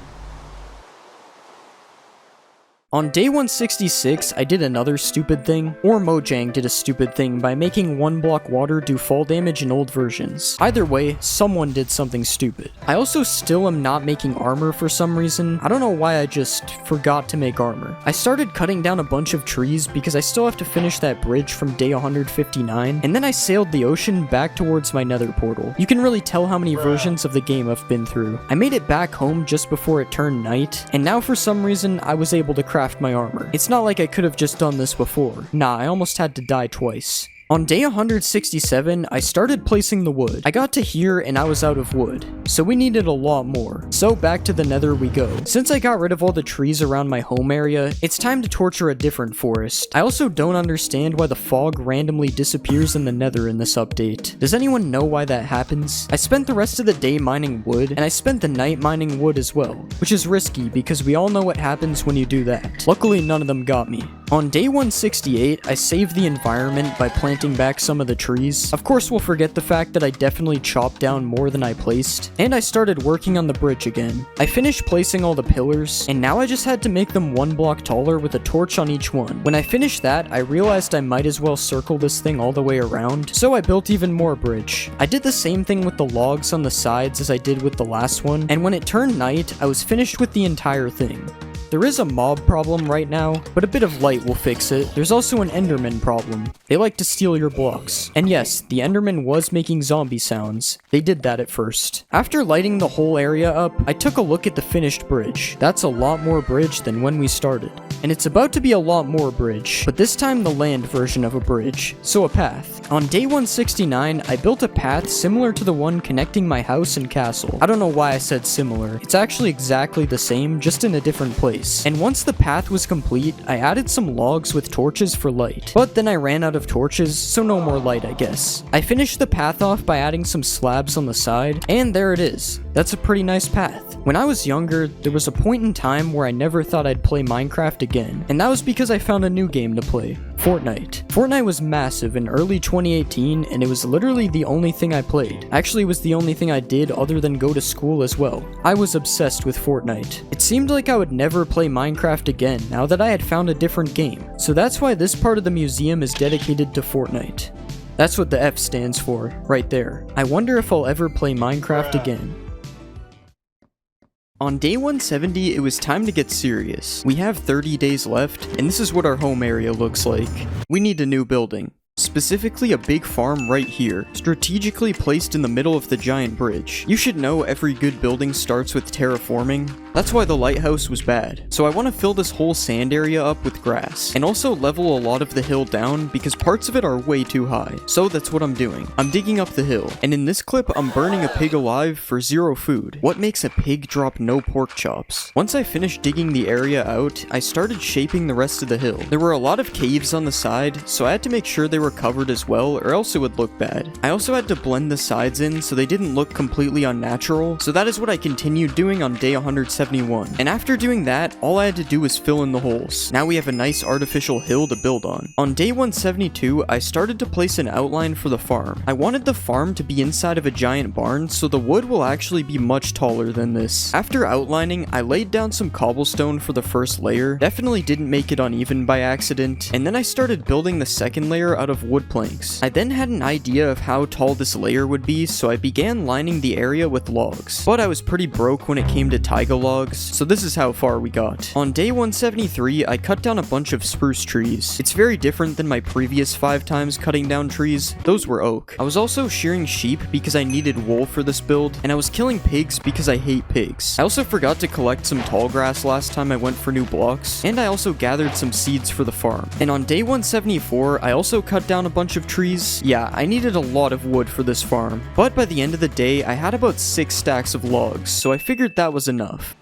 Speaker 1: On day 166, I did another stupid thing, or Mojang did a stupid thing by making 1 block water do fall damage in old versions. Either way, someone did something stupid. I also still am not making armor for some reason. I don't know why I just forgot to make armor. I started cutting down a bunch of trees because I still have to finish that bridge from day 159, and then I sailed the ocean back towards my nether portal. You can really tell how many versions of the game I've been through. I made it back home just before it turned night, and now for some reason I was able to craft my armor. It's not like I could have just done this before. Nah, I almost had to die twice. On day 167, I started placing the wood. I got to here and I was out of wood, so we needed a lot more. So back to the nether we go. Since I got rid of all the trees around my home area, it's time to torture a different forest. I also don't understand why the fog randomly disappears in the nether in this update. Does anyone know why that happens? I spent the rest of the day mining wood, and I spent the night mining wood as well, which is risky because we all know what happens when you do that. Luckily, none of them got me. On day 168, I saved the environment by planting back some of the trees. Of course, we'll forget the fact that I definitely chopped down more than I placed, and I started working on the bridge again. I finished placing all the pillars, and now I just had to make them 1 block taller with a torch on each one. When I finished that, I realized I might as well circle this thing all the way around, so I built even more bridge. I did the same thing with the logs on the sides as I did with the last one, and when it turned night, I was finished with the entire thing. There is a mob problem right now, but a bit of light will fix it. There's also an Enderman problem. They like to steal your blocks. And yes, the Enderman was making zombie sounds. They did that at first. After lighting the whole area up, I took a look at the finished bridge. That's a lot more bridge than when we started. And it's about to be a lot more bridge, but this time the land version of a bridge, so a path. On day 169, I built a path similar to the one connecting my house and castle. I don't know why I said similar. It's actually exactly the same, just in a different place. And once the path was complete, I added some logs with torches for light. But then I ran out of torches, so no more light, I guess. I finished the path off by adding some slabs on the side, and there it is. That's a pretty nice path. When I was younger, there was a point in time where I never thought I'd play Minecraft again, and that was because I found a new game to play. Fortnite. Fortnite was massive in early 2018, and it was literally the only thing I played. Actually, it was the only thing I did other than go to school as well. I was obsessed with Fortnite. It seemed like I would never play Minecraft again now that I had found a different game. So that's why this part of the museum is dedicated to Fortnite. That's what the F stands for, right there. I wonder if I'll ever play Minecraft again. On day 170, it was time to get serious. We have 30 days left, and this is what our home area looks like. We need a new building. Specifically a big farm right here, strategically placed in the middle of the giant bridge. You should know every good building starts with terraforming. That's why the lighthouse was bad. So I want to fill this whole sand area up with grass, and also level a lot of the hill down because parts of it are way too high. So that's what I'm doing. I'm digging up the hill, and in this clip I'm burning a pig alive for 0 food. What makes a pig drop no pork chops? Once I finished digging the area out, I started shaping the rest of the hill. There were a lot of caves on the side, so I had to make sure they were covered as well, or else it would look bad. I also had to blend the sides in so they didn't look completely unnatural, so that is what I continued doing on day 171. And after doing that, all I had to do was fill in the holes. Now we have a nice artificial hill to build on. On day 172, I started to place an outline for the farm. I wanted the farm to be inside of a giant barn, so the wood will actually be much taller than this. After outlining, I laid down some cobblestone for the first layer. Definitely didn't make it uneven by accident, and then I started building the second layer out of wood planks. I then had an idea of how tall this layer would be, so I began lining the area with logs. But I was pretty broke when it came to taiga logs, so this is how far we got. On day 173, I cut down a bunch of spruce trees. It's very different than my previous 5 times cutting down trees. Those were oak. I was also shearing sheep because I needed wool for this build, and I was killing pigs because I hate pigs. I also forgot to collect some tall grass last time I went for new blocks, and I also gathered some seeds for the farm. And on day 174, I also cut down a bunch of trees. Yeah, I needed a lot of wood for this farm, but by the end of the day, I had about 6 stacks of logs, so I figured that was enough.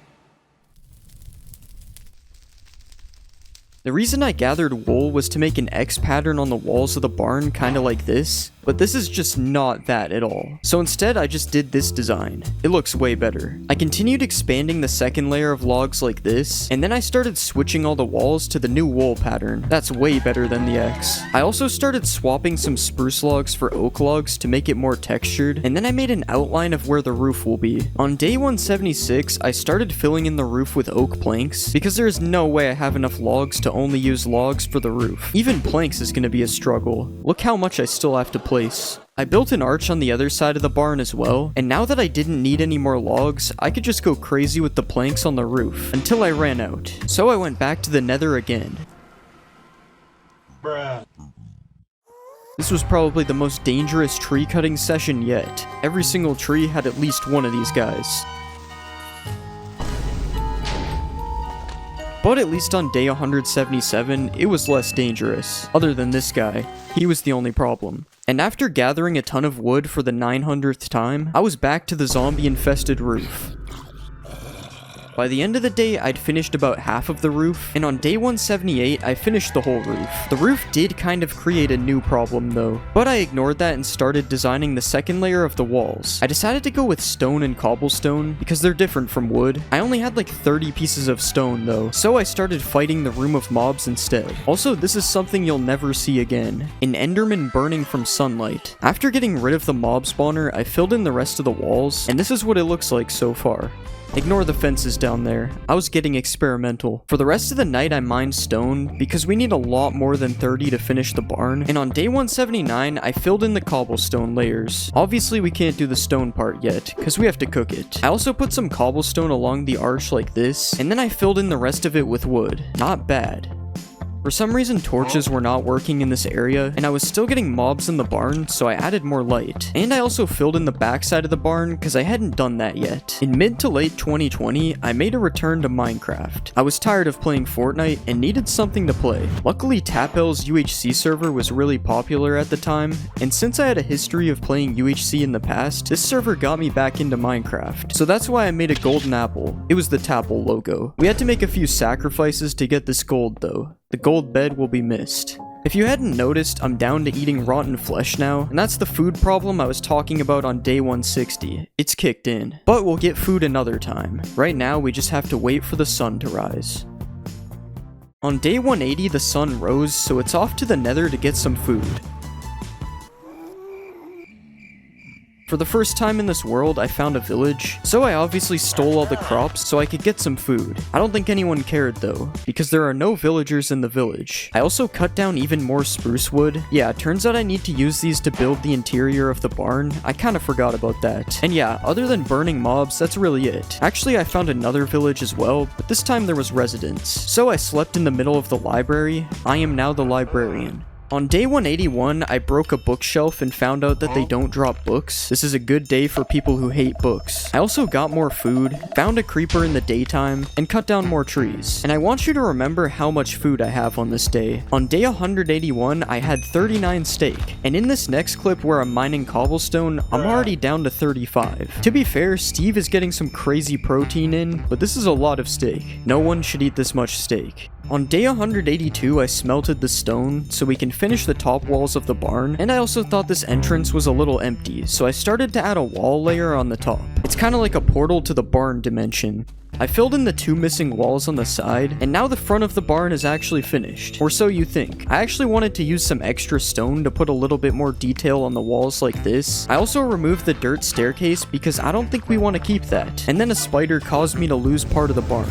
Speaker 1: The reason I gathered wool was to make an X pattern on the walls of the barn, kinda like this. But this is just not that at all. So instead, I just did this design. It looks way better. I continued expanding the second layer of logs like this, and then I started switching all the walls to the new wool pattern. That's way better than the X. I also started swapping some spruce logs for oak logs to make it more textured, and then I made an outline of where the roof will be. On day 176, I started filling in the roof with oak planks, because there is no way I have enough logs to only use logs for the roof. Even planks is gonna be a struggle. Look how much I still have to place. I built an arch on the other side of the barn as well, and now that I didn't need any more logs, I could just go crazy with the planks on the roof, until I ran out. So I went back to the nether again. Bruh. This was probably the most dangerous tree cutting session yet. Every single tree had at least one of these guys. But at least on day 177, it was less dangerous. Other than this guy, he was the only problem. And after gathering a ton of wood for the 900th time, I was back to the zombie-infested roof. By the end of the day, I'd finished about half of the roof, and on day 178, I finished the whole roof. The roof did kind of create a new problem though, but I ignored that and started designing the second layer of the walls. I decided to go with stone and cobblestone because they're different from wood. I only had like 30 pieces of stone though, so I started fighting the room of mobs instead. Also, this is something you'll never see again: an enderman burning from sunlight. After getting rid of the mob spawner, I filled in the rest of the walls, and this is what it looks like so far. Ignore the fences down there. I was getting experimental. For the rest of the night, I mined stone because we need a lot more than 30 to finish the barn. And on day 179, I filled in the cobblestone layers. Obviously, we can't do the stone part yet because we have to cook it. I also put some cobblestone along the arch like this, and then I filled in the rest of it with wood. Not bad. For some reason, torches were not working in this area, and I was still getting mobs in the barn, so I added more light. And I also filled in the backside of the barn, because I hadn't done that yet. In mid to late 2020, I made a return to Minecraft. I was tired of playing Fortnite and needed something to play. Luckily, Tapel's UHC server was really popular at the time, and since I had a history of playing UHC in the past, this server got me back into Minecraft. So that's why I made a golden apple. It was the Tapel logo. We had to make a few sacrifices to get this gold though. The gold bed will be missed. If you hadn't noticed, I'm down to eating rotten flesh now, and that's the food problem I was talking about on day 160. It's kicked in. But we'll get food another time. Right now, we just have to wait for the sun to rise. On day 180, the sun rose, so it's off to the nether to get some food. For the first time in this world, I found a village, so I obviously stole all the crops so I could get some food. I don't think anyone cared though, because there are no villagers in the village. I also cut down even more spruce wood. Yeah, it turns out I need to use these to build the interior of the barn. I kinda forgot about that. And yeah, other than burning mobs, that's really it. Actually, I found another village as well, but this time there was residents. So I slept in the middle of the library. I am now the librarian. On day 181, I broke a bookshelf and found out that they don't drop books. This is a good day for people who hate books. I also got more food, found a creeper in the daytime, and cut down more trees. And I want you to remember how much food I have on this day. On day 181, I had 39 steak. And in this next clip where I'm mining cobblestone, I'm already down to 35. To be fair, Steve is getting some crazy protein in, but this is a lot of steak. No one should eat this much steak. On day 182, I smelted the stone so we can finish the top walls of the barn, and I also thought this entrance was a little empty, so I started to add a wall layer on the top. It's kind of like a portal to the barn dimension. I filled in the 2 missing walls on the side, and now the front of the barn is actually finished. Or so you think. I actually wanted to use some extra stone to put a little bit more detail on the walls like this. I also removed the dirt staircase because I don't think we want to keep that. And then a spider caused me to lose part of the barn.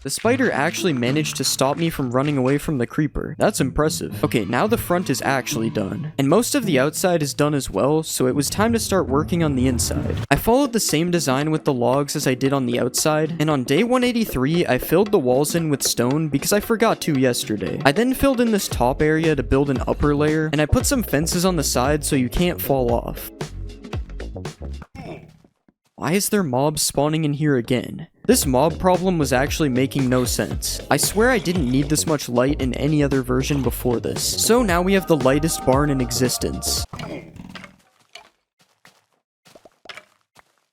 Speaker 1: The spider actually managed to stop me from running away from the creeper. That's impressive. Okay, now the front is actually done. And most of the outside is done as well, so it was time to start working on the inside. I followed the same design with the logs as I did on the outside, and on day 183, I filled the walls in with stone because I forgot to yesterday. I then filled in this top area to build an upper layer, and I put some fences on the side so you can't fall off. Why is there mobs spawning in here again? This mob problem was actually making no sense. I swear I didn't need this much light in any other version before this. So now we have the lightest barn in existence.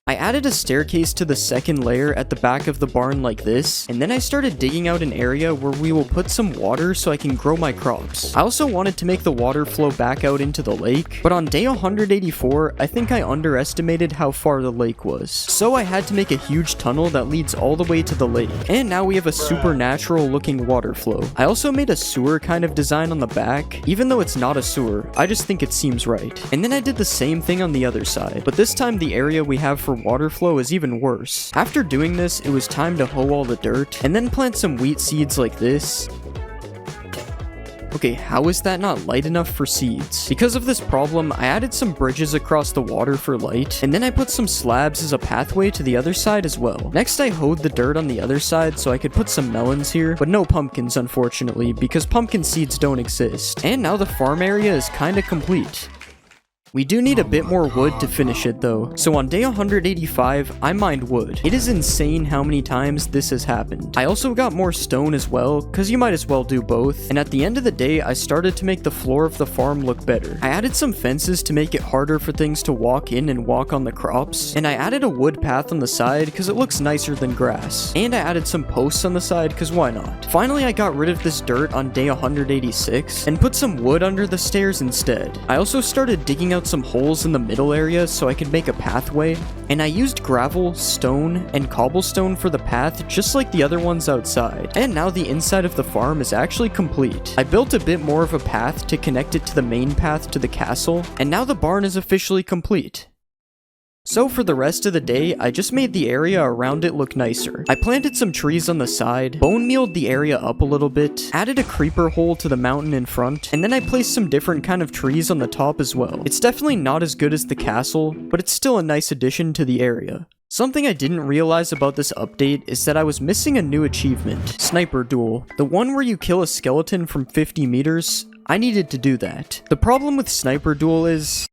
Speaker 1: I added a staircase to the second layer at the back of the barn like this, and then I started digging out an area where we will put some water so I can grow my crops. I also wanted to make the water flow back out into the lake, but on day 184, I think I underestimated how far the lake was. So I had to make a huge tunnel that leads all the way to the lake, and now we have a supernatural looking water flow. I also made a sewer kind of design on the back, even though it's not a sewer, I just think it seems right. And then I did the same thing on the other side, but this time the area we have for water flow is even worse. After doing this, it was time to hoe all the dirt, and then plant some wheat seeds like this. Okay, how is that not light enough for seeds? Because of this problem, I added some bridges across the water for light, and then I put some slabs as a pathway to the other side as well. Next, I hoed the dirt on the other side so I could put some melons here, but no pumpkins unfortunately, because pumpkin seeds don't exist. And now the farm area is kinda complete. We do need a bit more wood to finish it though, so on day 185, I mined wood. It is insane how many times this has happened. I also got more stone as well, cause you might as well do both, and at the end of the day, I started to make the floor of the farm look better. I added some fences to make it harder for things to walk in and walk on the crops, and I added a wood path on the side cause it looks nicer than grass. And I added some posts on the side cause why not? Finally, I got rid of this dirt on day 186, and put some wood under the stairs instead. I also started digging out some holes in the middle area so I could make a pathway, and I used gravel, stone, and cobblestone for the path just like the other ones outside. And now the inside of the farm is actually complete. I built a bit more of a path to connect it to the main path to the castle, and now the barn is officially complete. So for the rest of the day, I just made the area around it look nicer. I planted some trees on the side, bone mealed the area up a little bit, added a creeper hole to the mountain in front, and then I placed some different kind of trees on the top as well. It's definitely not as good as the castle, but it's still a nice addition to the area. Something I didn't realize about this update is that I was missing a new achievement, Sniper Duel. The one where you kill a skeleton from 50 meters, I needed to do that. The problem with Sniper Duel is...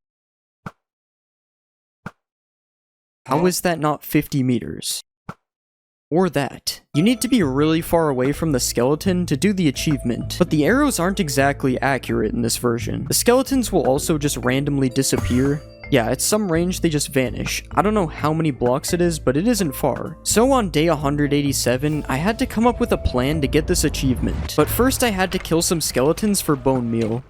Speaker 1: how is that not 50 meters? Or that. You need to be really far away from the skeleton to do the achievement, but the arrows aren't exactly accurate in this version. The skeletons will also just randomly disappear. Yeah, at some range they just vanish. I don't know how many blocks it is, but it isn't far. So on day 187, I had to come up with a plan to get this achievement. But first I had to kill some skeletons for bone meal.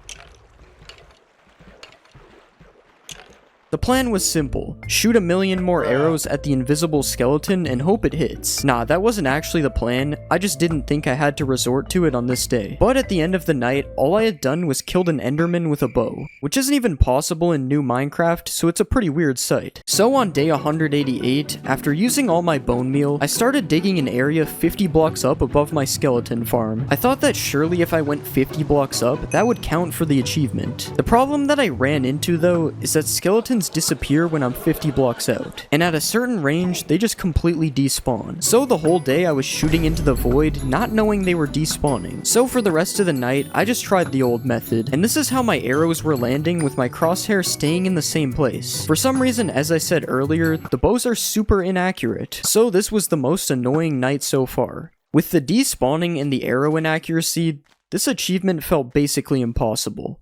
Speaker 1: The plan was simple: shoot a million more arrows at the invisible skeleton and hope it hits. Nah, that wasn't actually the plan, I just didn't think I had to resort to it on this day. But at the end of the night, all I had done was killed an enderman with a bow, which isn't even possible in new Minecraft, so it's a pretty weird sight. So on day 188, after using all my bone meal, I started digging an area 50 blocks up above my skeleton farm. I thought that surely if I went 50 blocks up, that would count for the achievement. The problem that I ran into though, is that skeletons disappear when I'm 50 blocks out, and at a certain range they just completely despawn. So the whole day I was shooting into the void, not knowing they were despawning. So for the rest of the night I just tried the old method, and this is how my arrows were landing with my crosshair staying in the same place. For some reason, as I said earlier, the bows are super inaccurate, so this was the most annoying night so far. With the despawning and the arrow inaccuracy, this achievement felt basically impossible.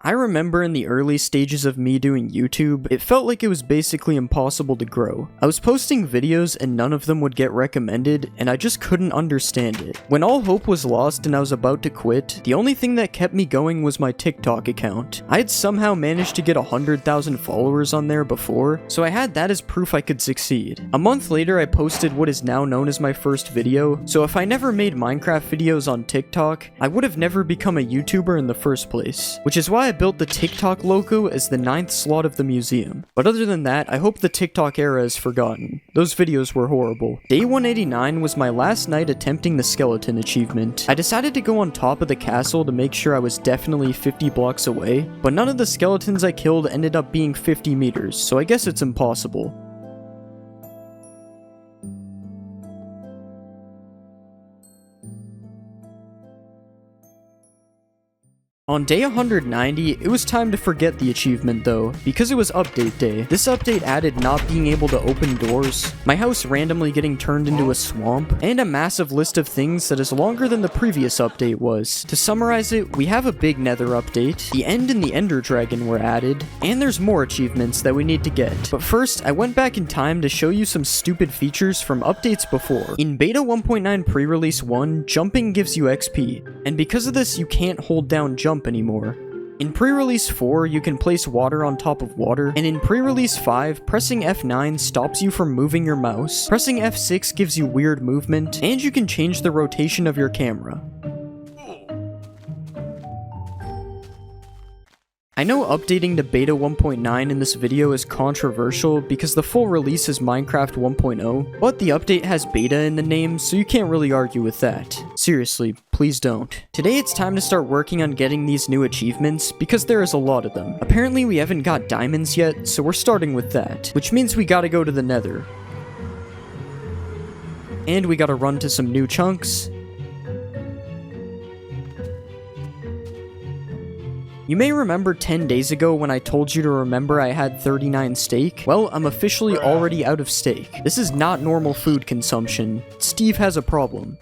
Speaker 1: I remember in the early stages of me doing YouTube, it felt like it was basically impossible to grow. I was posting videos and none of them would get recommended, and I just couldn't understand it. When all hope was lost and I was about to quit, the only thing that kept me going was my TikTok account. I had somehow managed to get 100,000 followers on there before, so I had that as proof I could succeed. A month later, I posted what is now known as my first video, so if I never made Minecraft videos on TikTok, I would have never become a YouTuber in the first place, which is why I built the TikTok logo as the 9th slot of the museum. But other than that, I hope the TikTok era is forgotten. Those videos were horrible. Day 189 was my last night attempting the skeleton achievement. I decided to go on top of the castle to make sure I was definitely 50 blocks away, but none of the skeletons I killed ended up being 50 meters, so I guess it's impossible. On day 190, it was time to forget the achievement though, because it was update day. This update added not being able to open doors, my house randomly getting turned into a swamp, and a massive list of things that is longer than the previous update was. To summarize it, we have a big nether update, the end and the ender dragon were added, and there's more achievements that we need to get. But first, I went back in time to show you some stupid features from updates before. In beta 1.9 pre-release 1, jumping gives you XP, and because of this you can't hold down jump anymore. In pre-release 4, you can place water on top of water, and in pre-release 5, pressing F9 stops you from moving your mouse, pressing F6 gives you weird movement, and you can change the rotation of your camera. I know updating to beta 1.9 in this video is controversial because the full release is Minecraft 1.0, but the update has beta in the name, so you can't really argue with that. Seriously, please don't. Today it's time to start working on getting these new achievements because there is a lot of them. Apparently we haven't got diamonds yet, so we're starting with that, which means we gotta go to the nether. And we gotta run to some new chunks. You may remember 10 days ago when I told you to remember I had 39 steak? Well, I'm officially already out of steak. This is not normal food consumption. Steve has a problem.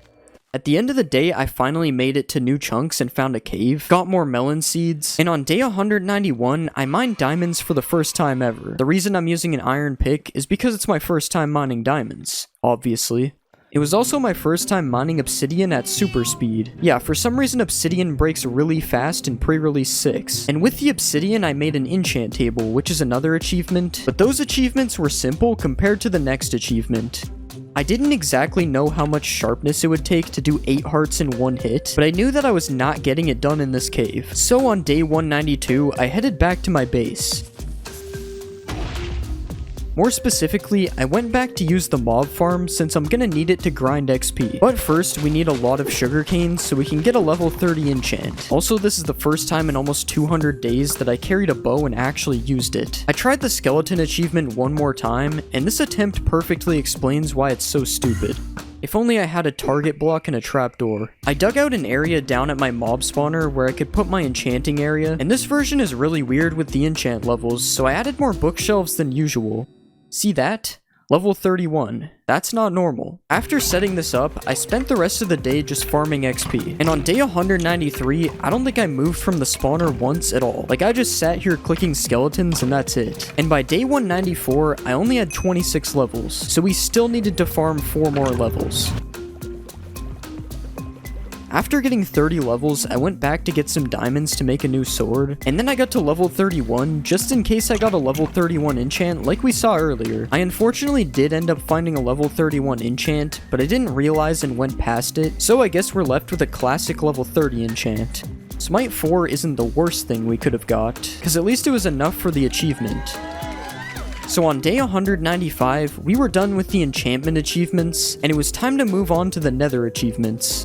Speaker 1: At the end of the day, I finally made it to new chunks and found a cave, got more melon seeds, and on day 191, I mined diamonds for the first time ever. The reason I'm using an iron pick is because it's my first time mining diamonds, obviously. It was also my first time mining obsidian at super speed. Yeah, for some reason obsidian breaks really fast in pre-release 6. And with the obsidian I made an enchant table, which is another achievement, but those achievements were simple compared to the next achievement. I didn't exactly know how much sharpness it would take to do 8 hearts in one hit, but I knew that I was not getting it done in this cave. So on day 192, I headed back to my base. More specifically, I went back to use the mob farm since I'm gonna need it to grind XP. But first, we need a lot of sugarcane so we can get a level 30 enchant. Also, this is the first time in almost 200 days that I carried a bow and actually used it. I tried the skeleton achievement one more time, and this attempt perfectly explains why it's so stupid. If only I had a target block and a trapdoor. I dug out an area down at my mob spawner where I could put my enchanting area, and this version is really weird with the enchant levels, so I added more bookshelves than usual. See that? Level 31. That's not normal. After setting this up, I spent the rest of the day just farming XP. And on day 193, I don't think I moved from the spawner once at all. Like, I just sat here clicking skeletons and that's it. And by day 194, I only had 26 levels. So we still needed to farm 4 more levels. After getting 30 levels, I went back to get some diamonds to make a new sword, and then I got to level 31 just in case I got a level 31 enchant like we saw earlier. I unfortunately did end up finding a level 31 enchant, but I didn't realize and went past it, so I guess we're left with a classic level 30 enchant. Smite 4 isn't the worst thing we could have got, because at least it was enough for the achievement. So on day 195, we were done with the enchantment achievements, and it was time to move on to the nether achievements.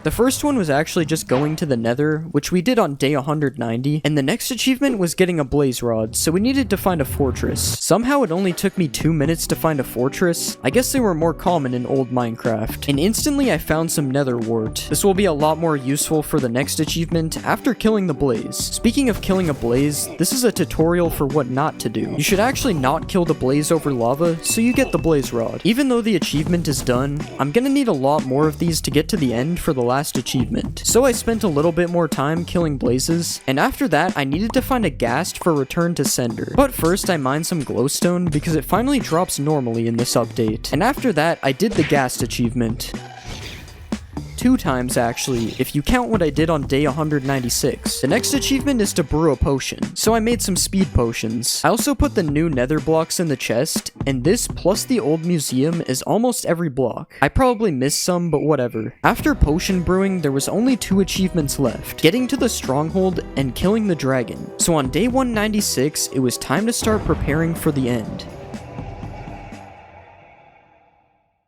Speaker 1: The first one was actually just going to the nether, which we did on day 190, and the next achievement was getting a blaze rod, so we needed to find a fortress. Somehow it only took me 2 minutes to find a fortress. I guess they were more common in old Minecraft, and instantly I found some nether wart. This will be a lot more useful for the next achievement after killing the blaze. Speaking of killing a blaze, this is a tutorial for what not to do. You should actually not kill the blaze over lava, so you get the blaze rod. Even though the achievement is done, I'm gonna need a lot more of these to get to the end for the last achievement. So I spent a little bit more time killing blazes, and after that I needed to find a ghast for return to sender. But first I mined some glowstone because it finally drops normally in this update. And after that I did the ghast achievement. 2 times actually, if you count what I did on day 196. The next achievement is to brew a potion, so I made some speed potions. I also put the new nether blocks in the chest, and this plus the old museum is almost every block. I probably missed some, but whatever. After potion brewing, there was only 2 achievements left, getting to the stronghold and killing the dragon. So on day 196, it was time to start preparing for the end.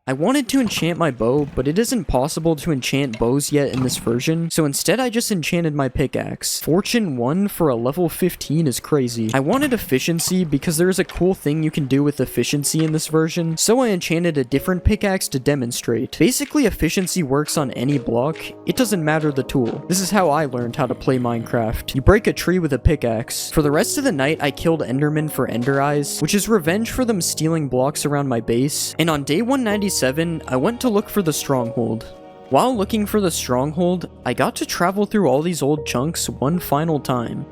Speaker 1: I wanted to enchant my bow, but it isn't possible to enchant bows yet in this version, so instead I just enchanted my pickaxe. Fortune 1 for a level 15 is crazy. I wanted efficiency because there is a cool thing you can do with efficiency in this version, so I enchanted a different pickaxe to demonstrate. Basically, efficiency works on any block, it doesn't matter the tool. This is how I learned how to play Minecraft. You break a tree with a pickaxe. For the rest of the night, I killed Enderman for Ender Eyes, which is revenge for them stealing blocks around my base, and on day 197, I went to look for the stronghold. While looking for the stronghold, I got to travel through all these old chunks one final time.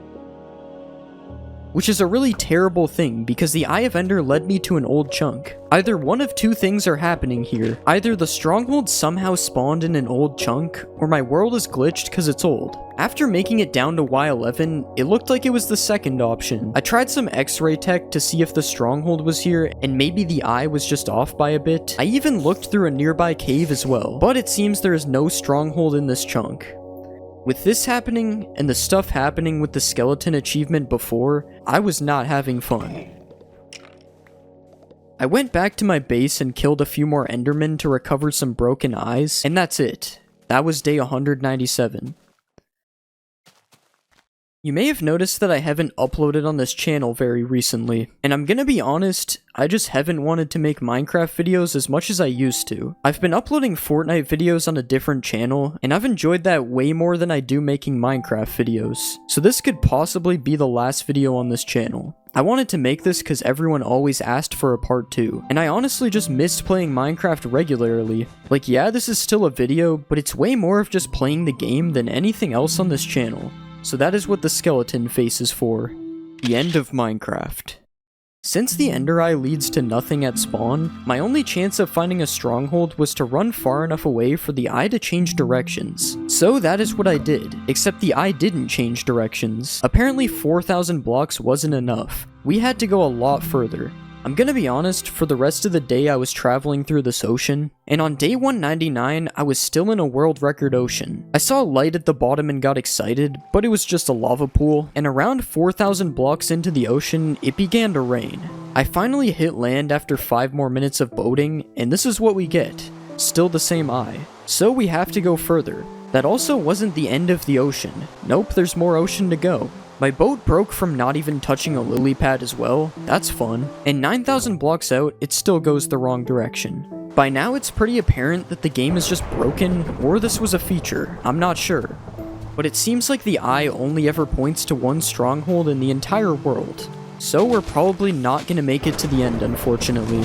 Speaker 1: Which is a really terrible thing because the Eye of Ender led me to an old chunk. Either one of 2 things are happening here. Either the stronghold somehow spawned in an old chunk, or my world is glitched because it's old. After making it down to Y11, it looked like it was the second option. I tried some X-ray tech to see if the stronghold was here, and maybe the eye was just off by a bit. I even looked through a nearby cave as well, but it seems there is no stronghold in this chunk. With this happening, and the stuff happening with the skeleton achievement before, I was not having fun. I went back to my base and killed a few more endermen to recover some broken eyes, and that's it. That was day 197. You may have noticed that I haven't uploaded on this channel very recently, and I'm gonna be honest, I just haven't wanted to make Minecraft videos as much as I used to. I've been uploading Fortnite videos on a different channel, and I've enjoyed that way more than I do making Minecraft videos, so this could possibly be the last video on this channel. I wanted to make this because everyone always asked for a part 2, and I honestly just missed playing Minecraft regularly. Like, yeah, this is still a video, but it's way more of just playing the game than anything else on this channel. So that is what the skeleton face is for. The end of Minecraft. Since the Ender Eye leads to nothing at spawn, my only chance of finding a stronghold was to run far enough away for the eye to change directions. So that is what I did, except the eye didn't change directions. Apparently 4,000 blocks wasn't enough. We had to go a lot further. I'm gonna be honest, for the rest of the day I was traveling through this ocean, and on day 199 I was still in a world record ocean. I saw a light at the bottom and got excited, but it was just a lava pool, and around 4,000 blocks into the ocean, it began to rain. I finally hit land after 5 more minutes of boating, and this is what we get. Still the same eye. So we have to go further. That also wasn't the end of the ocean. Nope, there's more ocean to go. My boat broke from not even touching a lily pad as well, that's fun, and 9,000 blocks out, it still goes the wrong direction. By now it's pretty apparent that the game is just broken, or this was a feature, I'm not sure. But it seems like the eye only ever points to one stronghold in the entire world, so we're probably not gonna make it to the end, unfortunately.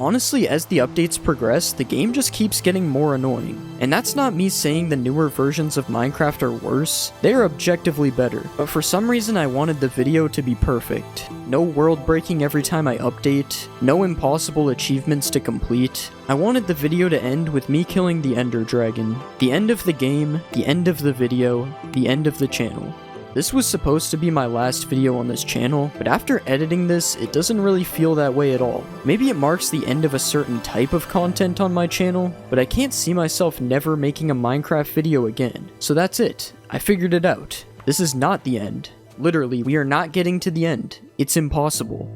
Speaker 1: honestly, as the updates progress, the game just keeps getting more annoying. And that's not me saying the newer versions of Minecraft are worse, they are objectively better. But for some reason I wanted the video to be perfect. No world breaking every time I update, no impossible achievements to complete. I wanted the video to end with me killing the Ender Dragon. The end of the game, the end of the video, the end of the channel. This was supposed to be my last video on this channel, but after editing this, it doesn't really feel that way at all. Maybe it marks the end of a certain type of content on my channel, but I can't see myself never making a Minecraft video again. So that's it. I figured it out. This is not the end. Literally, we are not getting to the end. It's impossible.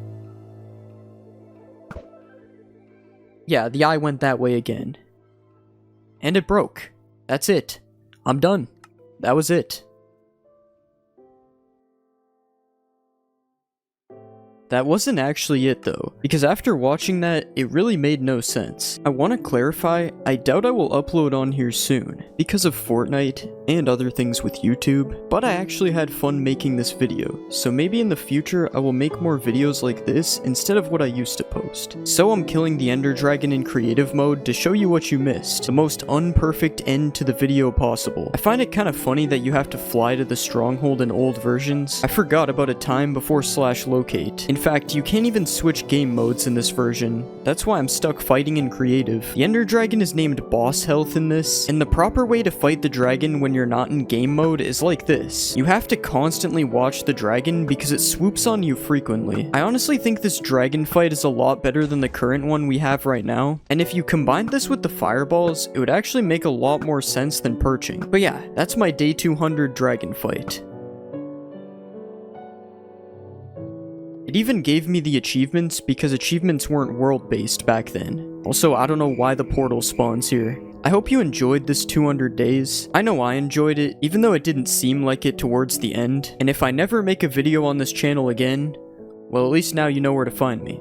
Speaker 1: Yeah, the eye went that way again. And it broke. That's it. I'm done. That was it. That wasn't actually it though, because after watching that, it really made no sense. I want to clarify, I doubt I will upload on here soon, because of Fortnite and other things with YouTube, but I actually had fun making this video, so maybe in the future I will make more videos like this instead of what I used to post. So I'm killing the Ender Dragon in creative mode to show you what you missed, the most unperfect end to the video possible. I find it kind of funny that you have to fly to the stronghold in old versions. I forgot about a time before /locate. In fact, you can't even switch game modes in this version. That's why I'm stuck fighting in creative. The Ender Dragon is named Boss Health in this, and the proper way to fight the dragon when you're not in game mode is like this. You have to constantly watch the dragon because it swoops on you frequently. I honestly think this dragon fight is a lot better than the current one we have right now, and if you combined this with the fireballs, it would actually make a lot more sense than perching. But yeah, that's my day 200 dragon fight. It even gave me the achievements because achievements weren't world-based back then. Also, I don't know why the portal spawns here. I hope you enjoyed this 200 days. I know I enjoyed it, even though it didn't seem like it towards the end. And if I never make a video on this channel again, well, at least now you know where to find me.